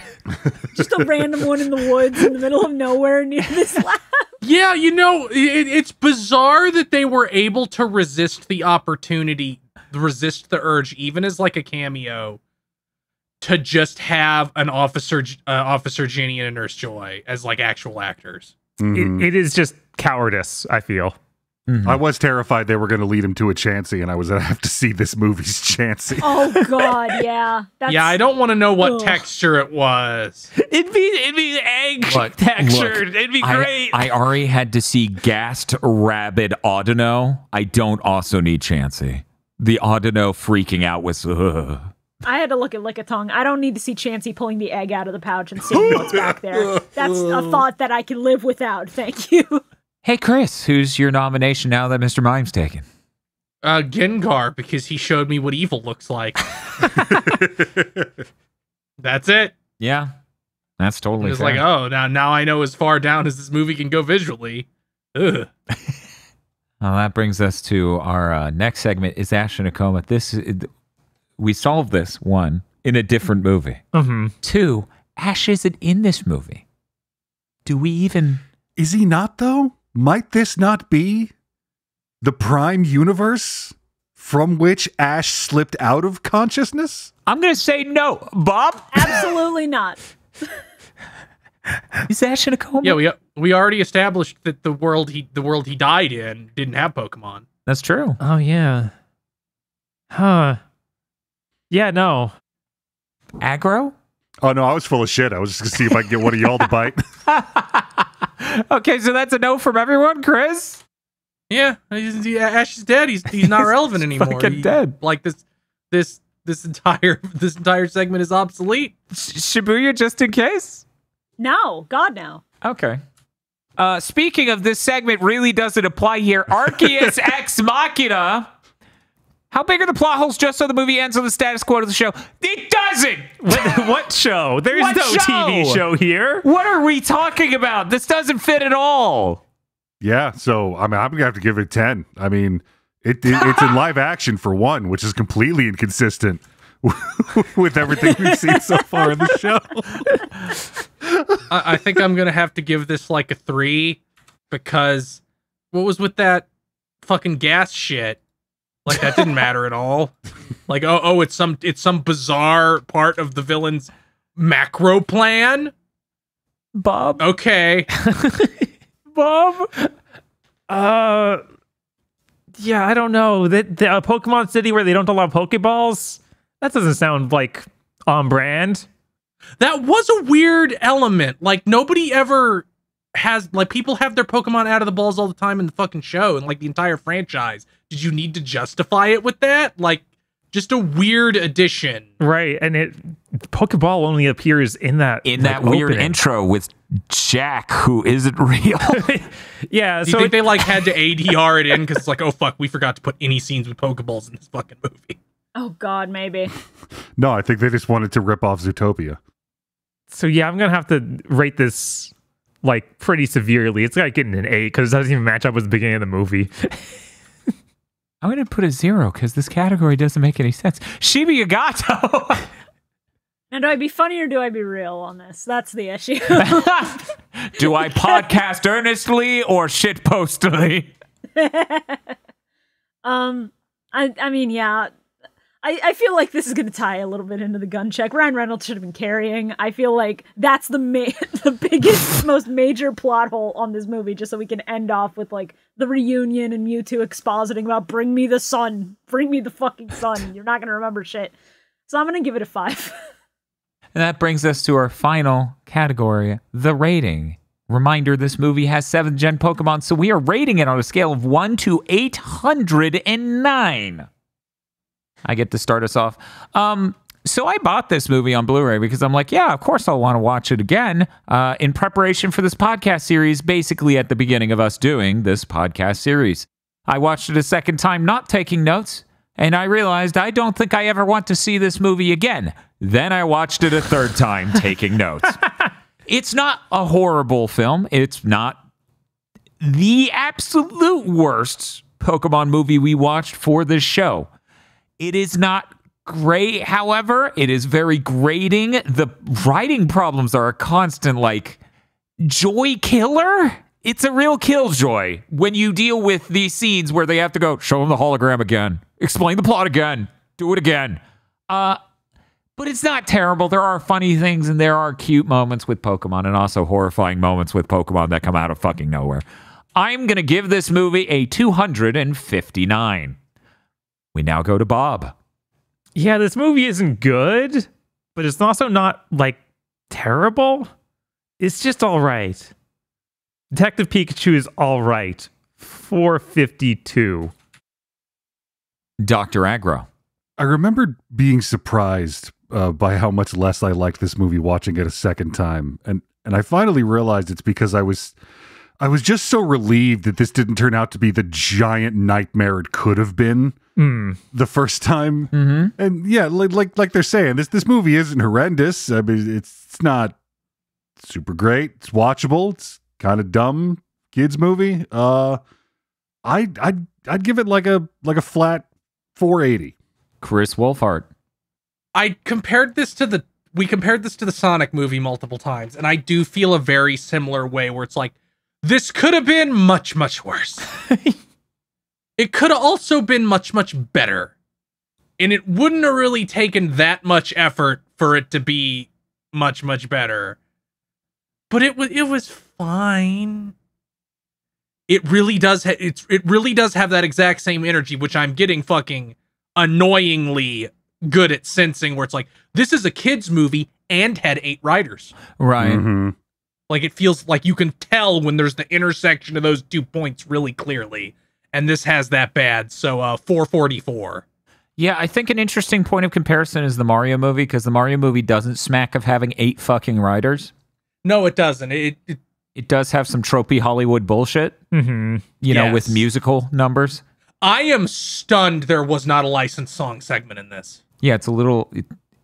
Just a random one in the woods in the middle of nowhere near this lab. Yeah, you know, it's bizarre that they were able to resist the opportunity, resist the urge, even as like a cameo, to just have an Officer Ginny and a Nurse Joy as like actual actors. It is just cowardice, I feel. I was terrified they were going to lead him to a Chansey, and I was going to have to see this movie's Chansey. Oh God, yeah. That's, Yeah, I don't want to know what Ugh. texture it was. It'd be egg textured. It'd be great. I already had to see gassed rabid Audino. I don't also need Chansey. The Audino freaking out was. I had to look at Lickitung. I don't need to see Chansey pulling the egg out of the pouch and seeing what's back there. That's a thought that I can live without. Thank you. Hey, Chris, who's your nomination now that Mr. Mime's taken? Gengar, because he showed me what evil looks like. That's it. Yeah, that's totally It's fair. like, oh, now I know as far down as this movie can go visually. Ugh. Well, that brings us to our next segment. Is Ash in a coma? We solved this one in a different movie. Mm-hmm. 2, Ash isn't in this movie. Do we even? Is he not, though? Might this not be the Prime universe from which Ash slipped out of consciousness? I'm gonna say no. Bob, Absolutely not. is Ash in a coma? Yeah, we already established that the world he died in didn't have Pokemon. That's true. Oh yeah. Huh. Yeah. No. Aggro? Oh, no, I was full of shit. I was just going to see if I can get one of y'all to bite. Okay, so that's a no from everyone, Chris. Yeah, Ash is dead. He's not relevant anymore. fucking dead. Like this entire segment is obsolete. Shibuya, just in case. No. God, no. Okay. Speaking of, this segment really doesn't apply here. Arceus Ex Machina. How big are the plot holes just so the movie ends on the status quo of the show? It doesn't! What show? There's What no show? TV show here. What are we talking about? This doesn't fit at all. Yeah, so I mean, I'm going to have to give it 10. I mean, it's in live action for one, which is completely inconsistent with everything we've seen so far in the show. I think I'm gonna have to give this like a 3 because what was with that fucking gas shit? Like that didn't matter at all. Like it's some bizarre part of the villain's macro plan. Bob? Okay. Bob? Yeah, I don't know. The Pokemon City where they don't allow Pokeballs? That doesn't sound like on brand. That was a weird element. Like nobody ever has, like, people have their Pokemon out of the balls all the time in the fucking show and like the entire franchise. Did you need to justify it with that? Like, just a weird addition. Right, and Pokeball only appears in that Weird opening. intro with Jack, who isn't real. Yeah, Do you so think they like had to ADR it in because it's like, oh fuck, we forgot to put any scenes with Pokeballs in this fucking movie? Oh God, maybe. No, I think they just wanted to rip off Zootopia. So yeah, I'm gonna have to rate this like pretty severely. It's like getting an 8 because it doesn't even match up with the beginning of the movie. I'm going to put a 0 because this category doesn't make any sense. Shiba Yagato. Now, do I be funny or do I be real on this? That's the issue. Do I podcast earnestly or shitpostily? I mean, yeah. I feel like this is going to tie a little bit into the gun check. Ryan Reynolds should have been carrying. I feel like that's the biggest, most major plot hole on this movie, just so we can end off with, like, the reunion and Mewtwo expositing about bring me the sun. Bring me the fucking sun. You're not going to remember shit. So I'm going to give it a 5. And that brings us to our final category, the rating. Reminder, this movie has 7th gen Pokemon, so we are rating it on a scale of 1 to 809. I get to start us off. So I bought this movie on Blu-ray because I'm like, yeah, of course I'll want to watch it again in preparation for this podcast series, basically at the beginning of us doing this podcast series. I watched it a second time, not taking notes, and I realized I don't think I ever want to see this movie again. Then I watched it a third time, taking notes. It's not a horrible film. It's not the absolute worst Pokemon movie we watched for this show. It is not great, however. It is very grating. The writing problems are a constant, like, joy killer. It's a real killjoy when you deal with these scenes where they have to go, show them the hologram again, explain the plot again, do it again. But it's not terrible. There are funny things and there are cute moments with Pokemon and also horrifying moments with Pokemon that come out of fucking nowhere. I'm going to give this movie a 259. We now go to Bob. Yeah, this movie isn't good, but it's also not, like, terrible. It's just all right. Detective Pikachu is all right. 452. Dr. Aggro. I remember being surprised by how much less I liked this movie watching it a second time. And I finally realized it's because I was just so relieved that this didn't turn out to be the giant nightmare it could have been the first time. Mm-hmm. And yeah, like they're saying, this movie isn't horrendous. I mean, it's not super great. It's watchable. It's kind of dumb kids movie. I'd give it like a flat 480. Chris Wolfhard. We compared this to the Sonic movie multiple times, and I do feel a very similar way where it's like, this could have been much, much worse. It could have also been much, much better. And it wouldn't have really taken that much effort for it to be much, much better. But it was fine. It really does have that exact same energy, which I'm getting fucking annoyingly good at sensing, where it's like, this is a kids movie and had 8 writers. Right. Mm-hmm. Like, it feels like you can tell when there's the intersection of those 2 points really clearly. And this has that bad. So 444. Yeah, I think an interesting point of comparison is the Mario movie, because the Mario movie doesn't smack of having 8 fucking writers. No, it doesn't. It does have some tropey Hollywood bullshit, you know, with musical numbers. I am stunned there was not a licensed song segment in this. Yeah, it's a little...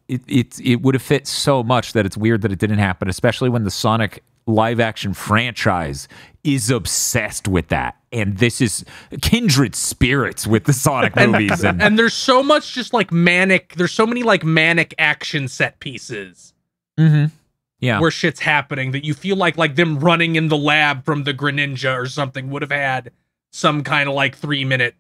It would have fit so much that it's weird that it didn't happen, especially when the Sonic live-action franchise is obsessed with that. And this is kindred spirits with the Sonic movies. And there's so much just like manic... There's so many like manic action set pieces. Mm-hmm. Yeah. Where shit's happening that you feel like them running in the lab from the Greninja or something would have had some kind of like 3-minute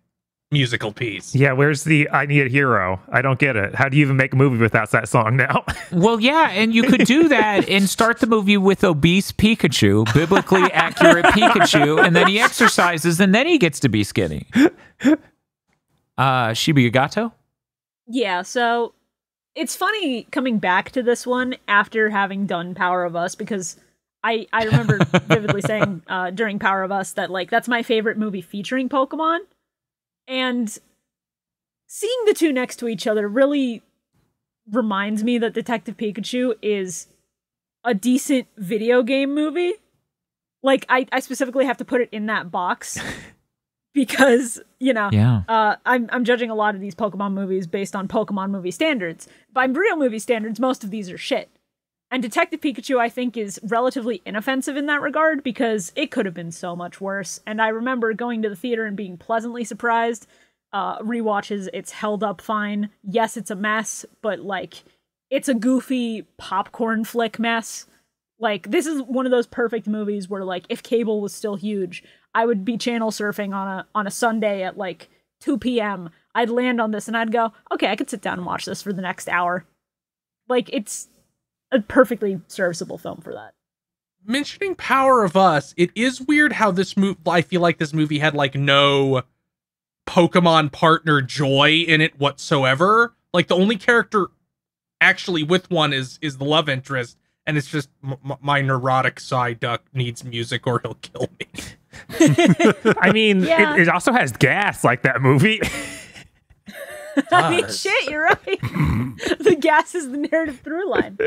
musical piece. Yeah, where's the I Need a Hero? I don't get it. How do you even make a movie without that song now? Well, yeah, and you could do that and start the movie with obese Pikachu, biblically accurate Pikachu, and then he exercises and then he gets to be skinny. Shiba Yagato? Yeah, so it's funny coming back to this one after having done Power of Us, because I remember vividly saying during Power of Us that, like, that's my favorite movie featuring Pokemon. And seeing the two next to each other really reminds me that Detective Pikachu is a decent video game movie. Like, I specifically have to put it in that box because, Yeah. I'm judging a lot of these Pokemon movies based on Pokemon movie standards. By real movie standards, most of these are shit. And Detective Pikachu, I think, is relatively inoffensive in that regard because it could have been so much worse. And I remember going to the theater and being pleasantly surprised. Rewatches, it's held up fine. Yes, it's a mess, but like, it's a goofy popcorn flick mess. Like, this is one of those perfect movies where, like, if cable was still huge, I would be channel surfing on a Sunday at like 2 p.m. I'd land on this and I'd go, okay, I could sit down and watch this for the next hour. Like, it's a perfectly serviceable film for that. Mentioning Power of Us, it is weird how this movie, I feel like this movie had like no Pokemon partner joy in it whatsoever. Like, the only character actually with one is the love interest, and it's just my neurotic Psyduck needs music or he'll kill me. I mean, Yeah. it also has gas like that movie. I mean, shit, you're right. The gas is the narrative through line.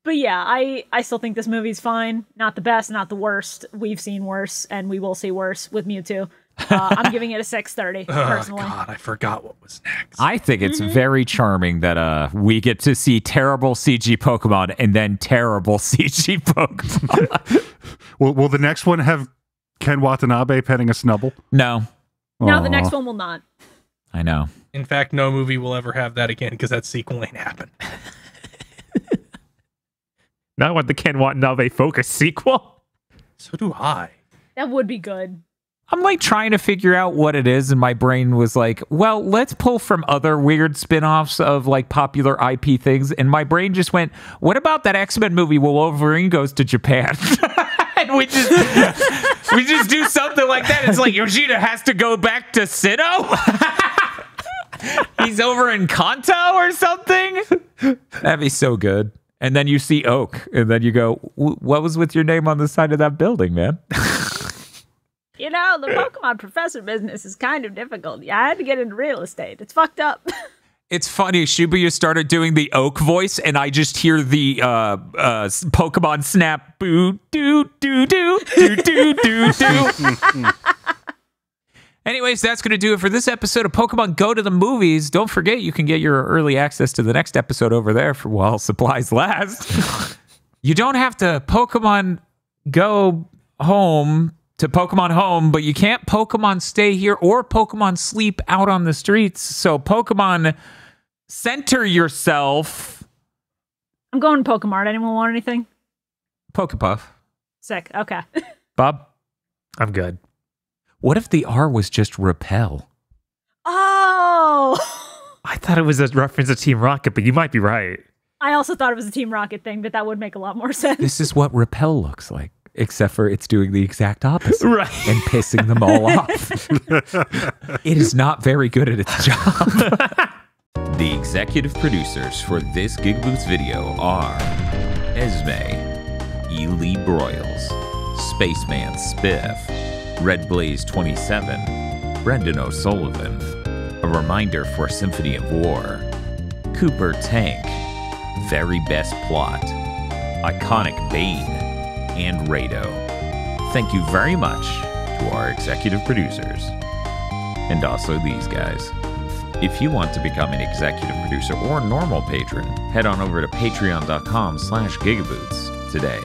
But yeah, I still think this movie's fine. Not the best, not the worst. We've seen worse, and we will see worse with Mewtwo. I'm giving it a 6/30, personally. Oh, God, I forgot what was next. I think it's very charming that we get to see terrible CG Pokemon and then terrible CG Pokemon. Will the next one have Ken Watanabe petting a Snubble? No, No, the Aw. next one will not. I know. In fact, no movie will ever have that again because that sequel ain't happened. Now I want the Ken Watanabe Focus sequel. So do I. That would be good. I'm like trying to figure out what it is, and my brain was like, well, let's pull from other weird spin-offs of like popular IP things, and my brain just went, what about that X-Men movie where Wolverine goes to Japan? And we just do something like that. It's like Yoshida has to go back to Sinnoh? He's over in Kanto or something? That'd be so good. And then you see Oak, and then you go, what was with your name on the side of that building, man? You know, the Pokemon professor business is kind of difficult. Yeah, I had to get into real estate. It's fucked up. It's funny, Shibuya started doing the Oak voice, and I just hear the Pokemon Snap, boo, doo, doo, doo, doo, doo, doo, doo. Anyways, that's going to do it for this episode of Pokemon Go to the Movies. Don't forget, you can get your early access to the next episode over there for while supplies last. You don't have to Pokemon Go home to Pokemon Home, but you can't Pokemon Stay here or Pokemon Sleep out on the streets. So Pokemon center yourself. I'm going Pokemart. Anyone want anything? Pokepuff. Sick. Okay. Bob, I'm good. what if the R was just repel? Oh! I thought it was a reference to Team Rocket, but you might be right. I also thought it was a Team Rocket thing, but that would make a lot more sense. This is what repel looks like, except for it's doing the exact opposite. Right. And pissing them all off. It is not very good at its job. The executive producers for this GigaBoots video are Esme, Ely Broyles, Spaceman Spiff, Red Blaze 27, Brendan O'Sullivan, A Reminder for Symphony of War, Cooper Tank, Very Best Plot, Iconic Bane, and Rado. Thank you very much to our executive producers. And also these guys. If you want to become an executive producer or normal patron, head on over to patreon.com/gigaboots today.